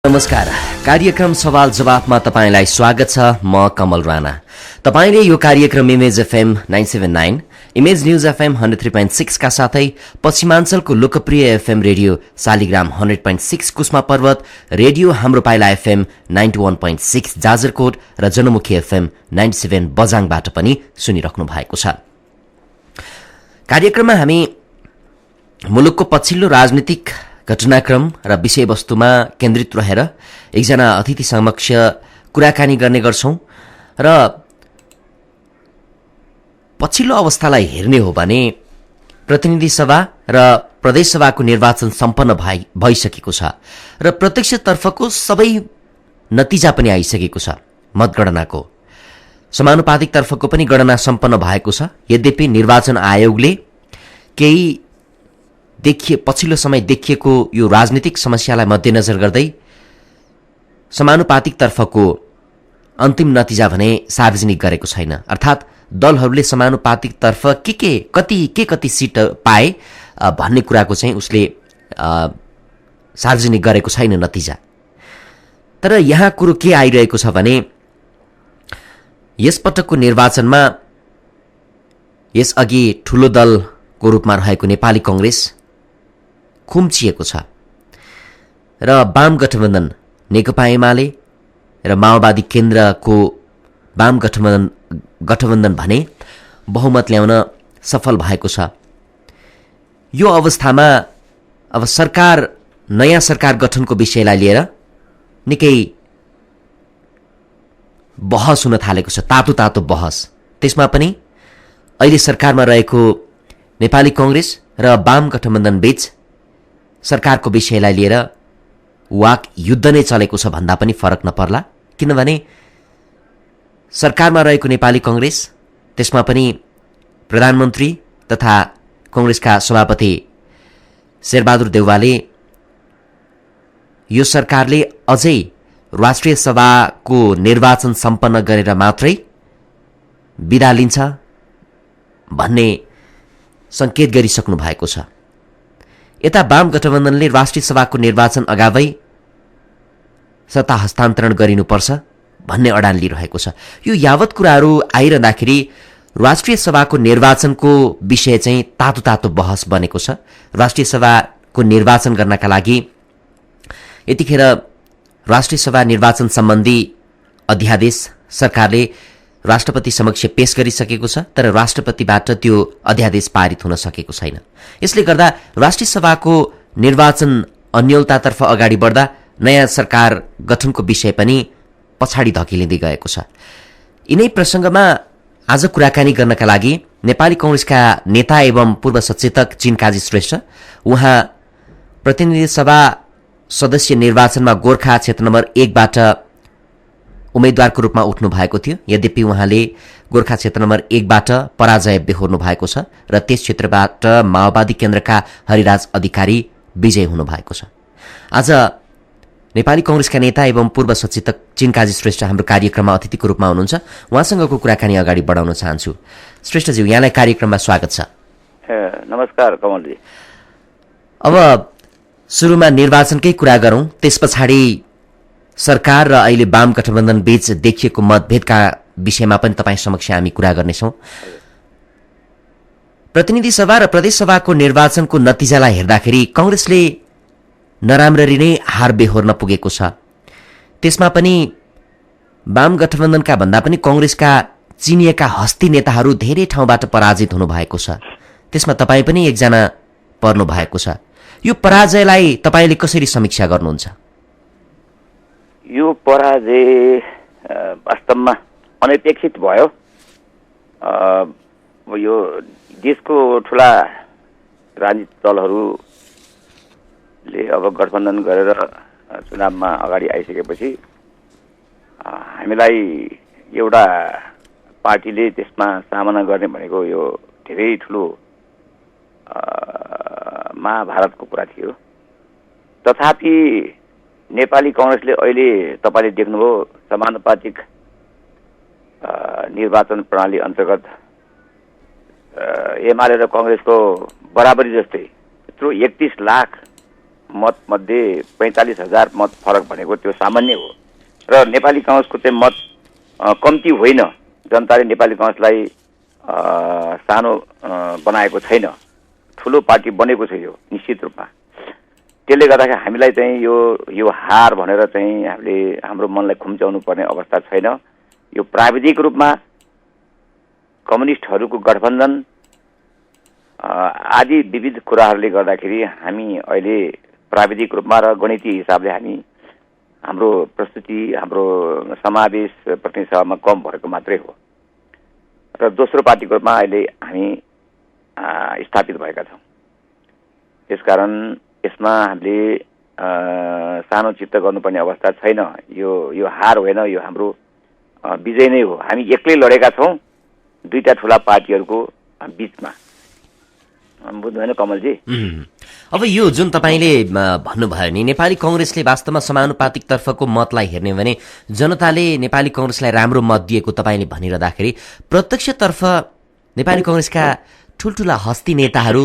नमस्कार। कार्यक्रम सवाल जवाफमा तपाईंलाई स्वागत छ। म कमल राणा। तपाईंले यो कार्यक्रम image FM 979, image news FM 103.6 का साथै पश्चिमाञ्चलको लोकप्रिय एफएम रेडियो शालिग्राम 100.6 कुस्मा पर्वत, रेडियो हाम्रो पाइला एफएम 91.6 जाजरकोट र जनमुखी एफएम 97 बजाङबाट पनि सुनिराख्नु भएको छ। कार्यक्रममा हामी मुलुकको पछिल्लो राजनीतिक घटनाक्रम र विषयवस्तुमा केन्द्रित रहेर एकजना अतिथि समक्ष कुराकानी गर्ने गर्छौं र पछिल्लो अवस्थालाई हेर्ने हो भने प्रतिनिधि सभा र प्रदेश सभाको निर्वाचन सम्पन्न भइसकेको छ र प्रत्यक्षतर्फको सबै नतिजा पनि आइसकेको छ। मतगणनाको समानुपातिक तर्फको पनि गणना सम्पन्न भएको छ। यद्यपि निर्वाचन आयोगले केही पछिल्लो समय देखिएको यो राजनीतिक समस्यालाई मध्यनजर गर्दै समानुपातिक तर्फको अन्तिम नतिजा भने सार्वजनिक गरेको छैन। अर्थात् दलहरूले समानुपातिक तर्फ कति सिट पाए भन्ने कुराको चाहिँ उसले सार्वजनिक गरेको छैन नतिजा। तर यहाँ कुरो के आइरहेको छ भने यसपटकको निर्वाचनमा यसअघि ठूलो दलको रूपमा रहेको नेपाली कांग्रेस खुम्चिएको छ र वाम गठबन्धन नेकपा एमाले र माओवादी केन्द्रको वाम गठबन्धन भने बहुमत ल्याउन सफल भएको छ। यो अवस्थामा अब नयाँ सरकार गठनको विषयलाई लिएर निकै बहस हुन थालेको छ, तातो बहस। त्यसमा पनि अहिले सरकारमा रहेको नेपाली कांग्रेस र वाम गठबन्धन बीच सरकारको विषयलाई लिएर वाक युद्ध नै चलेको छ भन्दा पनि फरक नपर्ला। किनभने सरकारमा रहेको नेपाली कांग्रेस, त्यसमा पनि प्रधानमन्त्री तथा कांग्रेसका सभापति शेरबहादुर देउवाले यो सरकारले अझै राष्ट्रिय सभाको निर्वाचन सम्पन्न गरेर मात्रै बिदा लिन्छ भन्ने संकेत गरिसक्नु भएको छ। यता वाम गठबन्धनले राष्ट्रिय सभाको निर्वाचन अगावै सत्ता हस्तान्तरण गरिनुपर्छ भन्ने अडान लिइरहेको छ। यो यावत कुराहरू आइरहँदाखेरि राष्ट्रिय सभाको निर्वाचनको विषय चाहिँ तातो बहस बनेको छ। राष्ट्रिय सभाको निर्वाचन गर्नका लागि यतिखेर राष्ट्रिय सभा निर्वाचन सम्बन्धी अध्यादेश सरकारले राष्ट्रपति समक्ष पेश गरिसकेको छ, तर राष्ट्रपतिबाट त्यो अध्यादेश पारित हुन सकेको छैन। यसले गर्दा राष्ट्रिय सभाको निर्वाचन अन्योलतातर्फ अगाडि बढ्दा नयाँ सरकार गठनको विषय पनि पछाडि धकेलिँदै गएको छ। यिनै प्रसंगमा आज कुराकानी गर्नका लागि नेपाली कांग्रेसका नेता एवं पूर्व सचेतक चिनकाजी श्रेष्ठ, उहाँ प्रतिनिधि सभा सदस्य निर्वाचनमा गोर्खा क्षेत्र नम्बर 1 बाट उम्मेद्वारको रूपमा उठ्नु भएको थियो। यद्यपि उहाँले गोर्खा क्षेत्र नम्बर 1 बाट पराजय बेहोर्नु भएको छ र त्यस क्षेत्रबाट माओवादी केन्द्रका हरिराज अधिकारी विजय हुनु भएको छ। आज नेपाली कांग्रेसका नेता एवं पूर्व सचेतक चिनकाजी श्रेष्ठ हाम्रो कार्यक्रममा अतिथिको रूपमा हुनुहुन्छ। उहाँसँगको कुराकानी अगाडि बढाउन चाहन्छु। श्रेष्ठज्यू, यहाँलाई कार्यक्रममा स्वागत छ। नमस्कार कमलजी। अब सुरुमा निर्वाचनकै कुरा गरौं, त्यस पछाडि सरकार र अहिले वाम गठबन्धन बीच देखिएको मतभेदका विषयमा पनि तपाईँ समक्ष हामी कुरा गर्नेछौँ। प्रतिनिधि सभा र प्रदेश सभाको निर्वाचनको नतिजालाई हेर्दाखेरि कांग्रेसले नराम्ररी नै हार बेहोर्न पुगेको छ। त्यसमा पनि वाम गठबन्धनका भन्दा पनि कांग्रेसका चिनिएका हस्ती नेताहरू धेरै ठाउँबाट पराजित हुनुभएको छ। त्यसमा तपाईँ पनि एकजना पर्नु भएको छ। यो पराजयलाई तपाईले कसरी समीक्षा गर्नुहुन्छ? यो पराजय वास्तवमा अनपेक्षित भयो। यो देशको ठूला राजनीतिक दलहरूले अब गठबन्धन गरेर चुनावमा अगाडि आइसकेपछि हामीलाई एउटा पार्टीले त्यसमा सामना गर्ने भनेको यो धेरै ठूलो महाभारतको कुरा थियो। तथापि नेपाली कांग्रेसले अहिले तपाईले देख्नुभयो समानुपातिक निर्वाचन प्रणाली अन्तर्गत एमाले र कांग्रेसको बराबरी जस्तै यत्रो 31 लाख मतमध्ये 45,000 मत फरक भनेको त्यो सामान्य हो र नेपाली काङ्ग्रेसको चाहिँ मत कम्ती होइन। जनताले नेपाली काङ्ग्रेसलाई सानो बनाएको छैन, ठुलो पार्टी बनेको छ यो निश्चित रूपमा। त्यसले गर्दाखेरि हामीलाई चाहिँ यो हार भनेर चाहिँ हामीले हाम्रो मनलाई खुम्चाउनु पर्ने अवस्था छैन। यो प्राविधिक रूपमा कम्युनिस्टहरूको गठबन्धन आदि विविध कुराहरूले गर्दाखेरि हामी अहिले प्राविधिक रूपमा र गणितीय हिसाबले हाम्रो प्रस्तुति हाम्रो समावेश प्रतिनिधि सभामा कम भएको मात्रै हो र दोस्रो पार्टीको रूपमा अहिले हामी स्थापित भएका छौँ। त्यसकारण यसमा हामीले सानो चित्त गर्नुपर्ने अवस्था छैन। यो हार होइन, यो हाम्रो विजय नै हो। हामी एक्लै लडेका छौँ दुईटा ठुला पार्टीहरूको बीचमा। बुझ्नु होइन कमलजी? अब यो जुन तपाईँले भन्नुभयो नि, नेपाली काङ्ग्रेसले वास्तवमा समानुपातिक तर्फको मतलाई हेर्ने भने जनताले नेपाली काङ्ग्रेसलाई राम्रो मत दिएको तपाईँले भनिरहँदाखेरि प्रत्यक्षतर्फ नेपाली काङ्ग्रेसका ठुल्ठुला हस्ती नेताहरू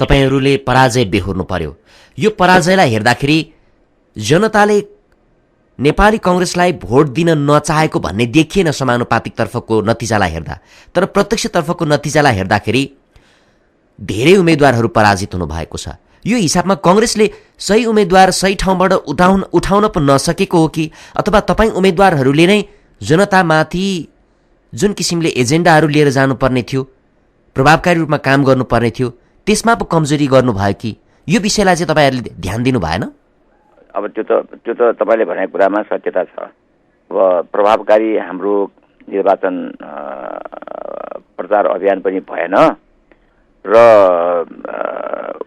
तपाईँहरूले पराजय बेहोर्नु पर्यो। यो पराजयलाई हेर्दाखेरि जनताले नेपाली काङ्ग्रेसलाई भोट दिन नचाहेको भन्ने देखिएन समानुपातिक तर्फको नतिजालाई हेर्दा। तर प्रत्यक्षतर्फको नतिजालाई हेर्दाखेरि धेरै उम्मेद्वारहरू पराजित हुनु भएको छ। यो हिसाबमा काङ्ग्रेसले सही उम्मेद्वार सही ठाउँबाट उठाउन पो नसकेको हो कि अथवा तपाईँ उम्मेद्वारहरूले नै जनतामाथि जुन किसिमले एजेन्डाहरू लिएर जानुपर्ने थियो, प्रभावकारी रूपमा काम गर्नुपर्ने थियो, त्यसमा पो कमजोरी गर्नुभयो कि? यो विषयलाई चाहिँ तपाईँहरूले ध्यान दिनु भएन? अब त्यो त तपाईँले भनेको कुरामा सत्यता छ। अब प्रभावकारी हाम्रो निर्वाचन प्रचार अभियान पनि भएन र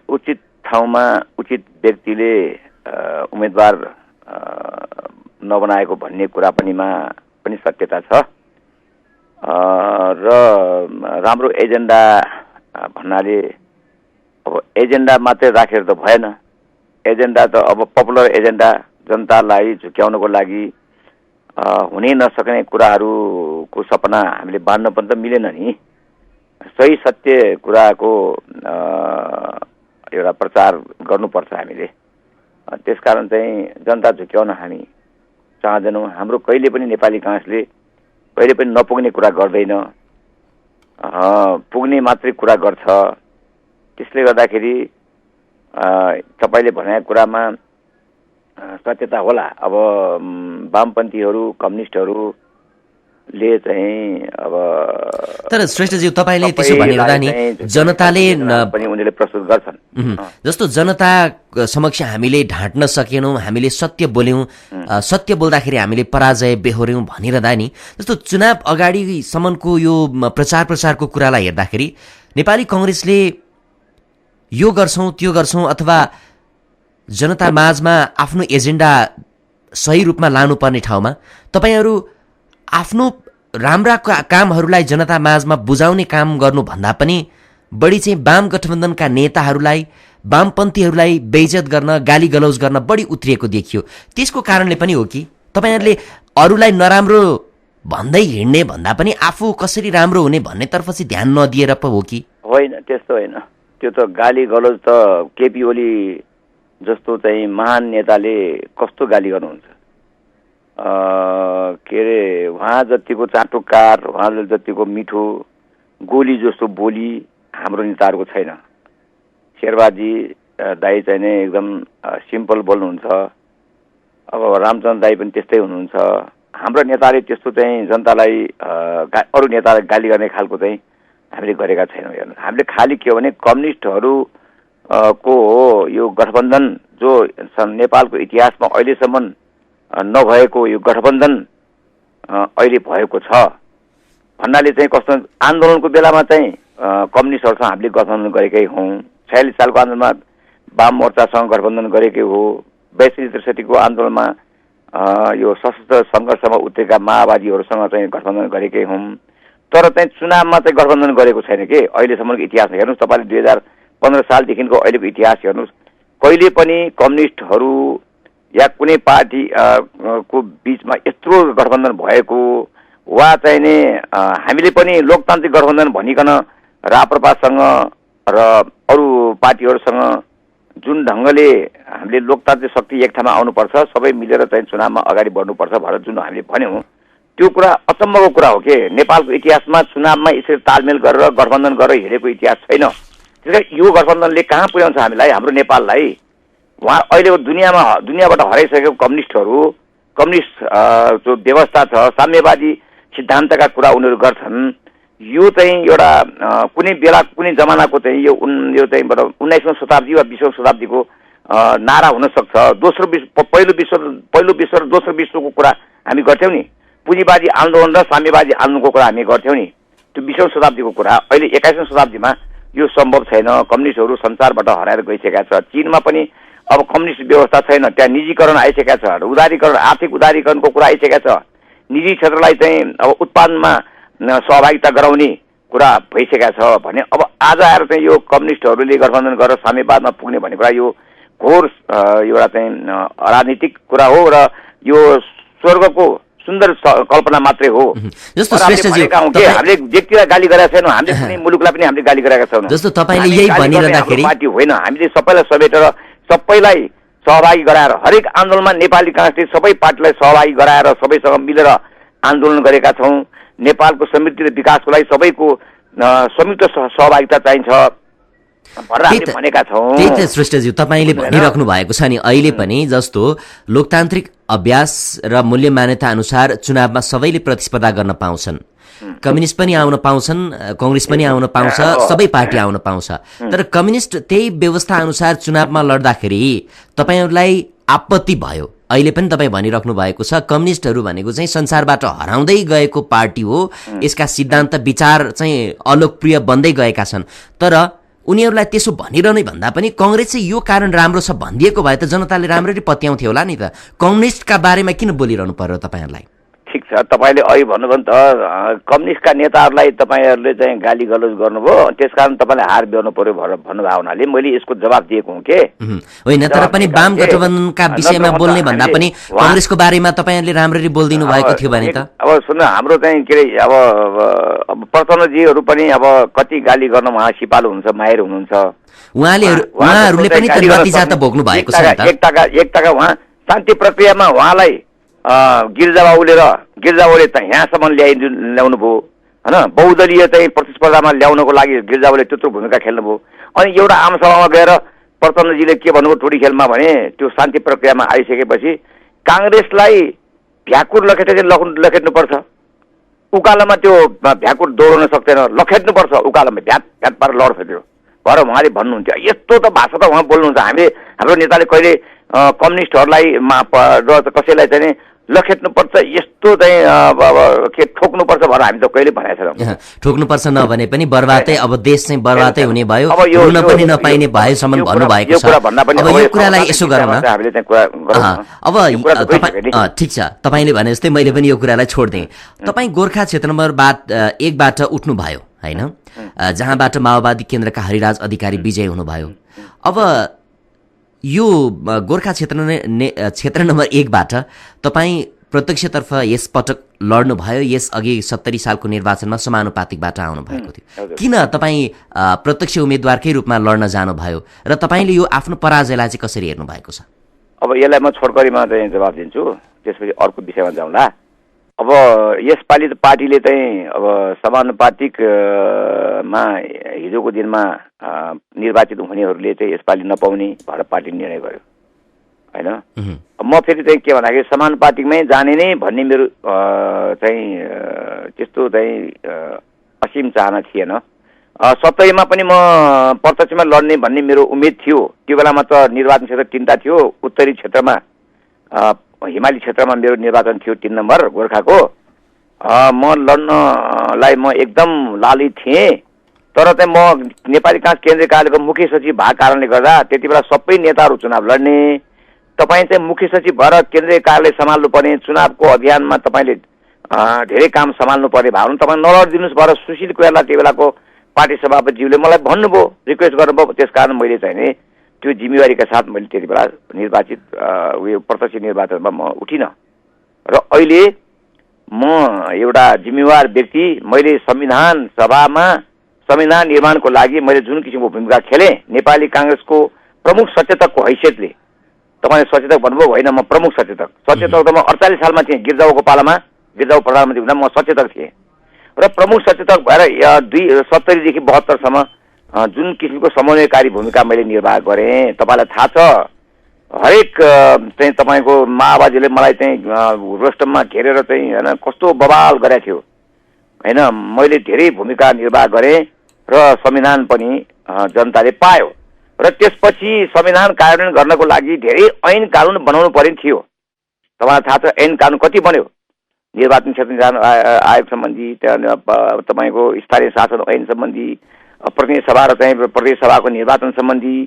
उचित ठाउँमा उचित व्यक्तिले उम्मेदवार नबनाएको भन्ने कुरा पनि सत्यता छ र राम्रो एजेन्डा भन्नाले अब एजेन्डा मात्रै राखेर त भएन। एजेन्डा त अब पपुलर एजेन्डा जनतालाई झुक्याउनको लागि हुनै नसक्ने कुराहरूको सपना हामीले बाँड्न पनि त मिलेन नि। सही सत्य कुराको एउटा प्रचार गर्नुपर्छ हामीले। त्यसकारण चाहिँ जनता झुक्याउन हामी चाहँदैनौँ। हाम्रो कहिले पनि नेपाली काङ्ग्रेसले कहिले पनि नपुग्ने कुरा गर्दैन, पुग्ने मात्रै कुरा गर्छ। त्यसले गर्दाखेरि तपाईँले भनेको कुरामा सत्यता होला। अब वामपन्थीहरू कम्युनिस्टहरूले चाहिँ अब तर श्रेष्ठज्यू तपाईँले त्यसो भनिरहँदा नि जनताले पनि उनीहरूले प्रस्तुत गर्छन्। जस्तो जनता समक्ष हामीले ढाँट्न सकेनौँ, हामीले सत्य बोल्यौँ, सत्य बोल्दाखेरि हामीले पराजय बेहोर्यौँ भनिरहँदा नि जस्तो चुनाव अगाडिसम्मको यो प्रचारको कुरालाई हेर्दाखेरि नेपाली काङ्ग्रेसले यो गर्छौँ त्यो गर्छौँ अथवा जनता माझमा आफ्नो एजेन्डा सही रूपमा लानुपर्ने ठाउँमा तपाईँहरू आफ्नो राम्रा कामहरूलाई जनता माझमा बुझाउने काम गर्नुभन्दा पनि बढी चाहिँ वाम गठबन्धनका नेताहरूलाई वामपन्थीहरूलाई बेइज्जत गर्न गाली गलौज गर्न बढी उत्रिएको देखियो। त्यसको कारणले पनि हो कि तपाईँहरूले अरूलाई नराम्रो भन्दै हिँड्ने भन्दा पनि आफू कसरी राम्रो हुने भन्नेतर्फ चाहिँ ध्यान नदिएर पो हो कि? होइन, त्यस्तो होइन। त्यो त गाली गलौज त केपी ओली जस्तो चाहिँ महान नेताले कस्तो गाली गर्नुहुन्छ? के अरे उहाँ जतिको चाटुकार, उहाँ जतिको मिठो गोली जस्तो बोली हाम्रो नेताहरूको छैन। शेरबाजी दाई चाहिँ नै एकदम सिम्पल बोल्नुहुन्छ। अब रामचन्द्र दाई पनि त्यस्तै हुनुहुन्छ। हाम्रो नेताले त्यस्तो चाहिँ जनतालाई अरू नेतालाई गाली गर्ने खालको चाहिँ हामीले गरेका छैनौँ। हेर्नु, हामीले खालि के हो भने कम्युनिस्टहरू को हो यो गठबन्धन जो नेपालको इतिहासमा अहिलेसम्म नभएको यो गठबन्धन अहिले भएको छ भन्नाले चाहिँ कस्तो आन्दोलनको बेलामा चाहिँ कम्युनिस्टहरूसँग हामीले गठबन्धन गरेकै हौँ। 46 सालको आन्दोलनमा वाम मोर्चासँग गठबन्धन गरेकै हो। 82-63 को आन्दोलनमा यो सशस्त्र सङ्घर्षमा उत्रेका माओवादीहरूसँग चाहिँ गठबन्धन गरेकै हौँ। तर चाहिँ चुनावमा चाहिँ गठबन्धन गरेको छैन के अहिलेसम्मको इतिहास हेर्नुहोस् तपाईँले। 2015 सालदेखिको अहिलेको इतिहास हेर्नुहोस्, कहिले पनि कम्युनिस्टहरू या कुनै पार्टी को बीचमा यत्रो गठबन्धन भएको वा चाहिँ नि हामीले पनि लोकतान्त्रिक गठबन्धन भनिकन राप्रपासँग र अरू पार्टीहरूसँग जुन ढङ्गले हामीले लोकतान्त्रिक शक्ति एक ठाउँमा आउनुपर्छ, सबै मिलेर चाहिँ चुनावमा अगाडि बढ्नुपर्छ भनेर जुन हामीले भन्यौँ, त्यो कुरा अचम्मको कुरा हो कि नेपालको इतिहासमा चुनावमा यसरी तालमेल गरेर गठबन्धन गरेर हिँडेको इतिहास छैन। त्यसकारण यो गठबन्धनले कहाँ पुर्याउँछ हामीलाई, हाम्रो नेपाललाई? उहाँ अहिले दुनियाँबाट हराइसकेको कम्युनिस्टहरू, कम्युनिस्ट जो व्यवस्था छ, साम्यवादी सिद्धान्तका कुरा उनीहरू गर्छन्। यो चाहिँ एउटा कुनै बेला कुनै जमानाको चाहिँ यो चाहिँ 19औं शताब्दी वा 20औं शताब्दीको नारा हुन सक्छ। पहिलो विश्व र दोस्रो विश्वको कुरा हामी गर्थ्यौँ नि, पुँजीवादी आन्दोलन र साम्यवादी आन्दोलनको कुरा हामी गर्थ्यौँ नि, त्यो 20औं शताब्दीको कुरा। अहिले 21औं शताब्दीमा यो सम्भव छैन। कम्युनिस्टहरू संसारबाट हराएर गइसकेका छ। चीनमा पनि अब कम्युनिस्ट व्यवस्था छैन, त्यहाँ निजीकरण आइसकेका छ, उदारीकरण, आर्थिक उदारीकरणको कुरा आइसकेका छ। निजी क्षेत्रलाई चाहिँ अब उत्पादनमा सहभागिता गराउने कुरा भइसकेका छ भने अब आज आएर चाहिँ यो कम्युनिस्टहरूले गठबन्धन गरेर साम्यवादमा पुग्ने भन्ने कुरा यो घोर एउटा चाहिँ राजनीतिक कुरा हो र यो स्वर्गको सुन्दर कल्पना मात्रै हो। जस्तो श्रेष्ठजी हामीले व्यक्तिलाई गाली गरेका छैनौँ, हामीले कुनै मुलुकलाई पनि हामीले गाली गरेका छैनौँ। जस्तो तपाईले यही भनिरहँदाखेरि पार्टी होइन, हामीले सबैलाई समेटेर सबैलाई सहभागी गराएर हरेक आन्दोलनमा नेपाली काङ्ग्रेसले सबै पार्टीलाई सहभागी गराएर सबैसँग मिलेर आन्दोलन गरेका छौँ। नेपालको समृद्धि र विकासको लागि सबैको संयुक्त सहभागिता चाहिन्छ भनेर हामीले भनेका छौँ। त्यही त श्रेष्ठज्यू तपाईँले भनिराख्नु भएको छ नि, अहिले पनि जस्तो लोकतान्त्रिक अभ्यास र मूल्य मान्यता अनुसार चुनावमा सबैले प्रतिस्पर्धा गर्न पाउँछन्, कम्युनिस्ट पनि आउन पाउँछन्, कांग्रेस पनि आउन पाउँछ, सबै पार्टी आउन पाउँछ। तर कम्युनिस्ट त्यही व्यवस्था अनुसार चुनावमा लड्दाखेरि तपाईहरूलाई आपत्ति भयो। अहिले पनि तपाईँ भनिराख्नु भएको छ कम्युनिस्टहरू भनेको चाहिँ संसारबाट हराउँदै गएको पार्टी हो, यसका सिद्धान्त विचार चाहिँ अलोकप्रिय बन्दै गएका छन्। तर उनीहरूलाई त्यसो भनिरहने भन्दा पनि कङ्ग्रेस चाहिँ यो कारण राम्रो छ भनिदिएको भए त जनताले राम्ररी पत्याउँथ्यो होला नि त। कम्युनिस्टका बारेमा किन बोलिरहनु पर्यो तपाईँहरूलाई? ठिक छ, तपाईँले अहिले भन्नुभयो नि त कम्युनिस्टका नेताहरूलाई तपाईँहरूले चाहिँ गाली गलोज गर्नुभयो, त्यसकारण तपाईँले हार बेहोर्नु पर्यो भनेर भन्नुभयो हुनाले मैले यसको जवाब दिएको हुँ के होइन। तर पनि वाम गठबन्धनका विषयमा बोल्ने भन्दा पनि कङ्ग्रेसको बारेमा तपाईँहरूले राम्ररी बोलिदिनु भएको थियो भने त। अब सुन्नु, हाम्रो चाहिँ के अरे अब प्रचण्डजीहरू पनि अब कति गाली गर्न उहाँ सिपालु हुनुहुन्छ, माहिर हुनुहुन्छ। उहाँहरूले पनि त नतिजा त भोग्नु भएको छ। एकताका उहाँ शान्ति प्रक्रियामा उहाँलाई गिर्जाबाबुले त यहाँसम्म ल्याउनु भयो होइन। बहुदलीय चाहिँ प्रतिस्पर्धामा ल्याउनको लागि गिर्जाबाबुले त्यत्रो भूमिका खेल्नुभयो। अनि एउटा आमसभामा गएर प्रचण्डजीले के भन्नुभयो टोडी खेलमा भने त्यो शान्ति प्रक्रियामा आइसकेपछि काङ्ग्रेसलाई भ्याकुर लखेट्नुपर्छ, उकालोमा त्यो भ्याकुर दौडाउन सक्दैन, लखेट्नुपर्छ उकालोमा, भ्याट पारेर लड्छ त्यो भएर उहाँले भन्नुहुन्थ्यो। यस्तो त भाषा त उहाँ बोल्नुहुन्छ। हाम्रो नेताले कहिले कम्युनिस्टहरूलाई र कसैलाई चाहिँ लखेट्नुपर्छ, यस्तो चाहिँ के ठोक्नुपर्छ भनेर हामी त कहिले भनेको छैनौँ। ठोक्नुपर्छ नभने पनि बर्बादै, अब देश चाहिँ बर्बादै हुने भयो, हुन पनि नपाइने भएसम्म भन्नुभएको छ। अब यो कुरालाई यसो गरौँ न, अब ठिक छ तपाईँले भने जस्तै मैले पनि यो कुरालाई छोड्दिएँ। तपाईँ गोर्खा क्षेत्र नम्बर 1बाट उठ्नुभयो होइन, जहाँबाट माओवादी केन्द्रका हरिराज अधिकारी विजय हुनुभयो। अब यो गोर्खा क्षेत्र नम्बर 1बाट तपाईँ प्रत्यक्षतर्फ यसपटक लड्नुभयो। यसअघि 70 सालको निर्वाचनमा समानुपातिकबाट आउनु भएको थियो। किन तपाईँ प्रत्यक्ष उम्मेदवारकै रूपमा लड्न जानुभयो र तपाईँले यो आफ्नो पराजयलाई चाहिँ कसरी हेर्नु भएको छ? अब यसलाई म छोटकरीमा चाहिँ जवाब दिन्छु, त्यसपछि अर्को विषयमा जाउँला। अब यसपालि त पार्टीले चाहिँ अब समानुपातिकमा हिजोको दिनमा निर्वाचित हुनेहरूले चाहिँ यसपालि नपाउने भनेर पार्टी निर्णय गर्यो होइन। म फेरि चाहिँ के भन्दाखेरि समानुपातिकमै जाने नै भन्ने मेरो चाहिँ त्यस्तो चाहिँ असीम चाहना थिएन। 70मा पनि म प्रत्यक्षमा लड्ने भन्ने मेरो उम्मेद थियो। त्यो बेलामा त निर्वाचन क्षेत्र 3टा थियो। उत्तरी क्षेत्रमा हिमाली क्षेत्रमा मेरो निर्वाचन थियो 3 नम्बर गोर्खाको। म लड्नलाई म एकदम लाली थिएँ। तर चाहिँ म नेपाली काङ्ग्रेस केन्द्रीय कार्यालयको मुख्य सचिव भएको कारणले गर्दा त्यति बेला सबै नेताहरू चुनाव लड्ने, तपाईँ चाहिँ मुख्य सचिव भएर केन्द्रीय कार्यालय सम्हाल्नु पर्ने, चुनावको अभियानमा तपाईँले धेरै काम सम्हाल्नु पर्ने भयो भने तपाईँ नलडिदिनुहोस् भनेर सुशील कोइराला त्यो बेलाको पार्टी सभापतिज्यूले मलाई भन्नुभयो, रिक्वेस्ट गर्नुभयो। त्यसकारण मैले चाहिँ नि त्यो जिम्मेवारीका साथ मैले त्यति बेला निर्वाचित उयो प्रत्यक्ष निर्वाचनमा म उठिनँ। र अहिले म एउटा जिम्मेवार व्यक्ति, मैले संविधान सभामा संविधान निर्माणको लागि मैले जुन किसिमको भूमिका खेलेँ, नेपाली काङ्ग्रेसको प्रमुख सचेतकको हैसियतले तपाईँले सचेतक भन्नुभयो, होइन म प्रमुख सचेतक त म 48 सालमा थिएँ गिर्जाको पालामा, गिर्जाको प्रधानमन्त्री हुँदा म सचेतक थिएँ र प्रमुख सचेतक भएर 70 देखि 72 सम्म जुन किसिमको समन्वयकारी भूमिका मैले निर्वाह गरेँ तपाईँलाई थाहा छ। हरेक चाहिँ तपाईँको माओवादीले मलाई चाहिँ रोस्टममा घेरेर चाहिँ होइन कस्तो बवाल गरेको थियो होइन। मैले धेरै भूमिका निर्वाह गरेँ र संविधान पनि जनताले पायो र त्यसपछि संविधान कार्यान्वयन गर्नको लागि धेरै ऐन कानुन बनाउनु पर्ने थियो। तपाईँलाई थाहा छ ऐन कानुन कति बन्यो, निर्वाचन क्षेत्र आयोग सम्बन्धी, तपाईँको स्थानीय शासन ऐन सम्बन्धी, प्रतिनिधि सभा र चाहिँ प्रदेश सभाको निर्वाचन सम्बन्धी,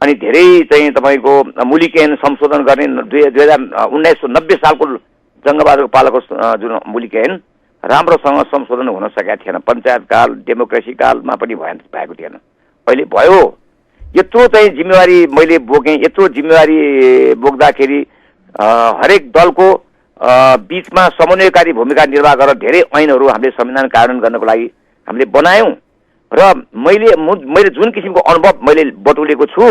अनि धेरै चाहिँ तपाईँको मुलिक ऐन संशोधन गर्ने 1990 सालको जङ्गबहादुर पालाको जुन मुलिक ऐन राम्रोसँग संशोधन हुन सकेका थिएन। पञ्चायत काल डेमोक्रेसी कालमा पनि भएको थिएन, अहिले भयो। यत्रो चाहिँ जिम्मेवारी मैले बोकेँ, यत्रो जिम्मेवारी बोक्दाखेरि हरेक दलको बीचमा समन्वयकारी भूमिका निर्वाह गरेर धेरै ऐनहरू हामीले संविधान कार्यान्वयन गर्नको लागि हामीले बनायौँ र मैले जुन किसिमको अनुभव मैले बटुलेको छु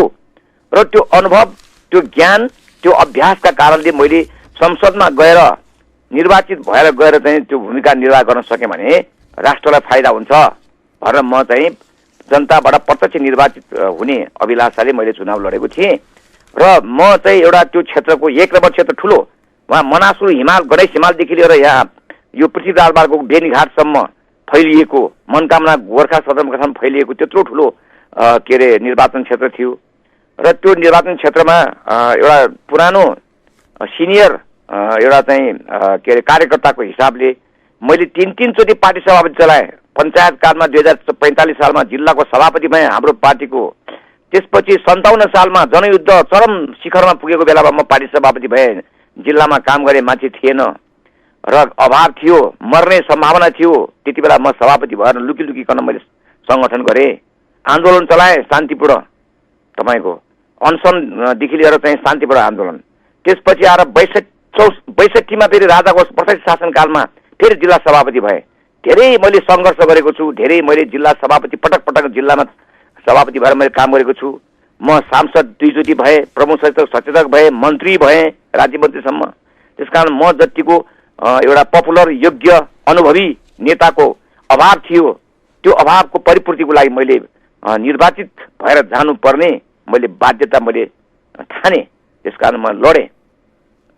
र त्यो अनुभव, त्यो ज्ञान, त्यो अभ्यासका कारणले मैले संसदमा गएर निर्वाचित भएर गएर चाहिँ त्यो भूमिका निर्वाह गर्न सकेँ भने राष्ट्रलाई फाइदा हुन्छ भनेर म चाहिँ जनताबाट प्रत्यक्ष निर्वाचित हुने अभिलाषाले मैले चुनाव लडेको थिएँ र म चाहिँ एउटा त्यो क्षेत्रको 1 नम्बर क्षेत्र ठुलो, वहाँ मनासुर हिमाल, गणेश हिमालदेखि लिएर यहाँ यो पृथ्वीराजमार्गको बेनीघाटसम्म फैलिएको, मनकामना गोर्खा सदरमुकामसम्म फैलिएको त्यत्रो ठुलो के अरे निर्वाचन क्षेत्र थियो र त्यो निर्वाचन क्षेत्रमा एउटा पुरानो सिनियर एउटा चाहिँ के अरे कार्यकर्ताको हिसाबले मैले 3 चोटि पार्टी सभापति चलाएँ। पञ्चायत कालमा 2045 सालमा जिल्लाको सभापति भएँ हाम्रो पार्टीको। त्यसपछि 57 सालमा जनयुद्ध चरम शिखरमा पुगेको बेलामा म पार्टी सभापति भएँ। जिल्लामा काम गर्ने मान्छे थिएन र अभाव थियो, मर्ने सम्भावना थियो। त्यति बेला म सभापति भएर लुकिकन मैले सङ्गठन गरेँ, आन्दोलन चलाएँ शान्तिपूर्ण, तपाईँको अनसनदेखि लिएर चाहिँ शान्तिपूर्ण आन्दोलन। त्यसपछि आएर 62मा फेरि राजाको प्रत्यक्ष शासनकालमा फेरि जिल्ला सभापति भएँ। धेरै मैले सङ्घर्ष गरेको छु, धेरै मैले जिल्ला सभापति पटक जिल्लामा सभापति भएर मैले काम गरेको छु। म सांसद 2 चोटि भएँ, प्रमुख सचेतक भएँ, मन्त्री भएँ, राज्य मन्त्रीसम्म। त्यसकारण म जतिको एउटा पपुलर योग्य अनुभवी नेताको अभाव थियो, त्यो अभावको परिपूर्तिको लागि मैले निर्वाचित भएर जानुपर्ने मैले बाध्यता मैले ठाने। त्यसकारण म लडेँ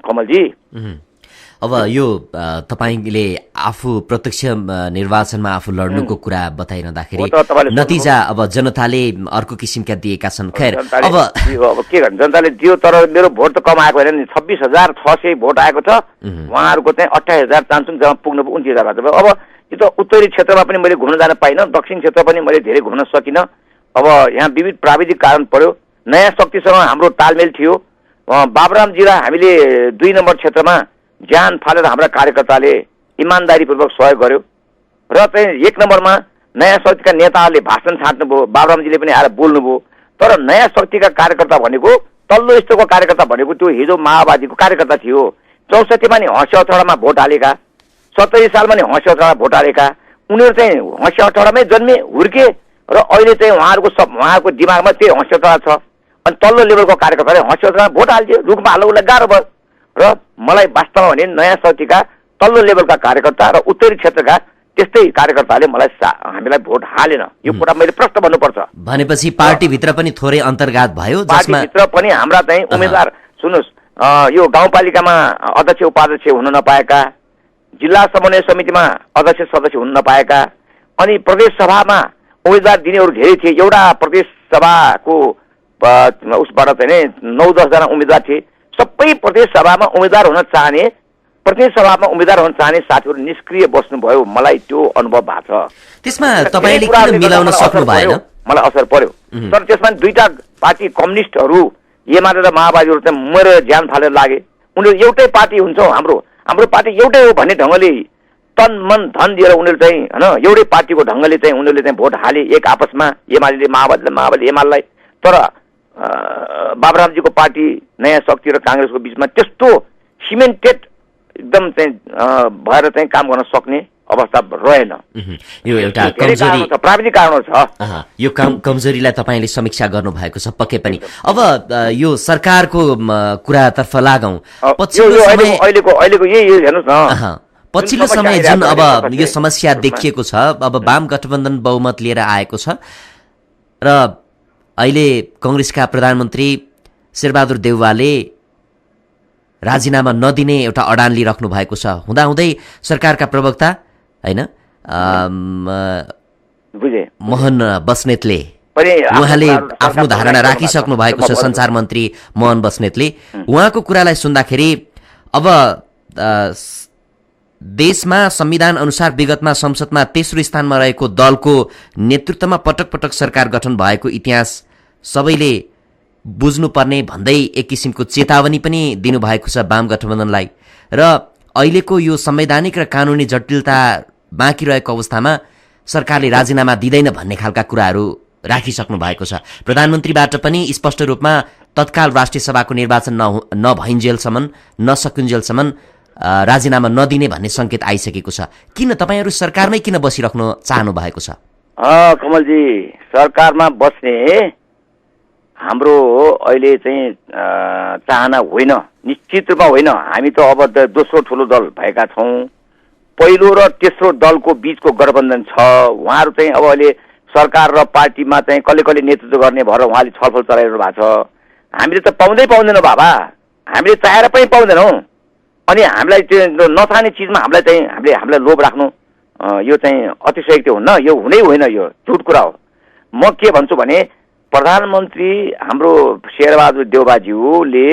कमलजी। अब यो तपाईले आफू प्रत्यक्ष निर्वाचनमा आफू लड्नुको कुरा बताइरहँदाखेरि नतिजा अब जनताले अर्को किसिमका दिएका छन्। खैर अब के गर्नु, जनताले दियो तर मेरो भोट त कम आएको होइन नि, 26,600 भोट आएको छ। उहाँहरूको चाहिँ 28,000 चान्सुङ जम्मा पुग्नु 29,000 भएको छ। अब यो त उत्तरी क्षेत्रमा पनि मैले घुम्न जान पाइनँ, दक्षिण क्षेत्र पनि मैले धेरै घुम्न सकिनँ। अब यहाँ विविध प्राविधिक कारण पर्यो, नयाँ शक्तिसँग हाम्रो तालमेल थियो। बाबुरामजीलाई हामीले 2 नम्बर क्षेत्रमा ज्यान फालेर हाम्रा कार्यकर्ताले इमान्दारीपूर्वक सहयोग गर्यो र चाहिँ 1 नम्बरमा नयाँ शक्तिका नेताहरूले भाषण छाड्नुभयो, बाबुरामजीले पनि आएर बोल्नुभयो। तर नयाँ शक्तिका कार्यकर्ता भनेको, तल्लो स्तरको कार्यकर्ता भनेको त्यो हिजो माओवादीको कार्यकर्ता थियो। 64मा नि हँसे हथौडामा भोट हालेका, 70 सालमा नि हँसे हथौडा भोट हालेका, उनीहरू चाहिँ हँसे हथौडामै जन्मे हुर्के र अहिले चाहिँ उहाँहरूको दिमागमा त्यही हँसे हथौडा छ। अनि तल्लो लेभलको कार्यकर्ताले हँसे हथौडा भोट हाल्थ्यो, रुखमा हाल्नु उसलाई गाह्रो भयो। र मलाई वास्तवमा भने नयाँ शक्तिका तल्लो लेभलका कार्यकर्ता र उत्तरी क्षेत्रका त्यस्तै कार्यकर्ताले हामीलाई भोट हालेन। यो कुरा मैले प्रश्न भन्नुपर्छ। भनेपछि पार्टीभित्र पनि थोरै अन्तर्घात भयो, पार्टीभित्र पनि हाम्रा चाहिँ उम्मेदवार, सुन्नुहोस्, यो गाउँपालिकामा अध्यक्ष उपाध्यक्ष हुन नपाएका, जिल्ला समन्वय समितिमा अध्यक्ष सदस्य हुन नपाएका, अनि प्रदेश सभामा उम्मेदवार दिनेहरू धेरै थिए। एउटा प्रदेश सभाको उसबाट चाहिँ 9-10 जना उम्मेदवार थिए। सबै प्रदेश सभामा उम्मेदवार हुन चाहने, प्रदेश सभामा उम्मेदवार हुन चाहने साथीहरू निष्क्रिय बस्नुभयो। मलाई त्यो अनुभव भएको छ। त्यसमा तपाईले किन मिलाउन सक्नु भएन? मलाई असर पर्यो। तर त्यसमा 2टा पार्टी कम्युनिस्टहरू एमाले र माओवादीहरू चाहिँ मरेर ज्यान फालेर लागे। उनीहरू एउटै पार्टी हुन्छ, हाम्रो पार्टी एउटै हो भन्ने ढङ्गले तन मन धन दिएर उनीहरू चाहिँ होइन एउटै पार्टीको ढङ्गले चाहिँ उनीहरूले चाहिँ भोट हाले एक आपसमा, एमाले माओवादीले एमालेलाई। तर बाबुरामजीको पार्टी नयाँ शक्ति र काङ्ग्रेसको बिचमा त्यस्तो सिमेन्टेड एकदम चाहिँ भएर चाहिँ काम गर्न सक्ने अवस्था रहेन। यो एउटा धेरै कमजोरी कारण छ, प्राविधिक कारण छ। यो कमजोरीलाई तपाईँले समीक्षा गर्नुभएको छ पक्कै पनि। अब यो सरकारको कुरातर्फ लागौँ। अहिलेको यही हेर्नुहोस् न, पछिल्लो समय जुन अब यो समस्या देखिएको छ, अब वाम गठबन्धन बहुमत लिएर आएको छ र अहिले कङ्ग्रेसका प्रधानमन्त्री शेरबहादुर देउवाले राजीनामा नदिने एउटा अडान लिइराख्नु भएको छ। हुँदाहुँदै सरकारका प्रवक्ता होइन मोहन बस्नेतले उहाँले आफ्नो धारणा राखिसक्नु भएको छ। सञ्चार मन्त्री मोहन बस्नेतले उहाँको कुरालाई सुन्दाखेरि अब देशमा संविधान अनुसार विगतमा संसदमा तेस्रो स्थानमा रहेको दलको नेतृत्वमा पटक पटक सरकार गठन भएको इतिहास सबैले बुझ्नुपर्ने भन्दै एक किसिमको चेतावनी पनि दिनुभएको छ वाम गठबन्धनलाई। र अहिलेको यो संवैधानिक र कानुनी जटिलता बाँकी रहेको अवस्थामा सरकारले राजीनामा दिँदैन भन्ने खालका कुराहरू राखिसक्नु भएको छ। प्रधानमन्त्रीबाट पनि स्पष्ट रूपमा तत्काल राष्ट्रिय सभाको निर्वाचन नभइन्जेलसम्म नसकुन्जेलसम्म राजीनामा नदिने भन्ने सङ्केत आइसकेको छ। किन तपाईँहरू सरकारमै किन बसिराख्नु चाहनु भएको छ? कमलजी, सरकारमा बस्ने हाम्रो अहिले चाहिँ चाहना होइन, निश्चित रूपमा होइन। हामी त अब दोस्रो ठुलो दल भएका छौँ। पहिलो र तेस्रो दलको बीचको गठबन्धन छ। उहाँहरू चाहिँ अब अहिले सरकार र पार्टीमा चाहिँ कसले कसले नेतृत्व गर्ने भएर उहाँले छलफल चलाइरहनु भएको छ। हामीले त पाउँदैनौँ बाबा, हामीले चाहेर पनि पाउँदैनौँ। अनि हामीलाई त्यो नचाहने चिजमा हामीलाई लोभ राख्नु यो चाहिँ अतिशयोक्ति हुन्न, यो हुनै होइन, यो झुट कुरा हो। म के भन्छु भने प्रधानमन्त्री हाम्रो शेरबहादुर देउवाज्यूले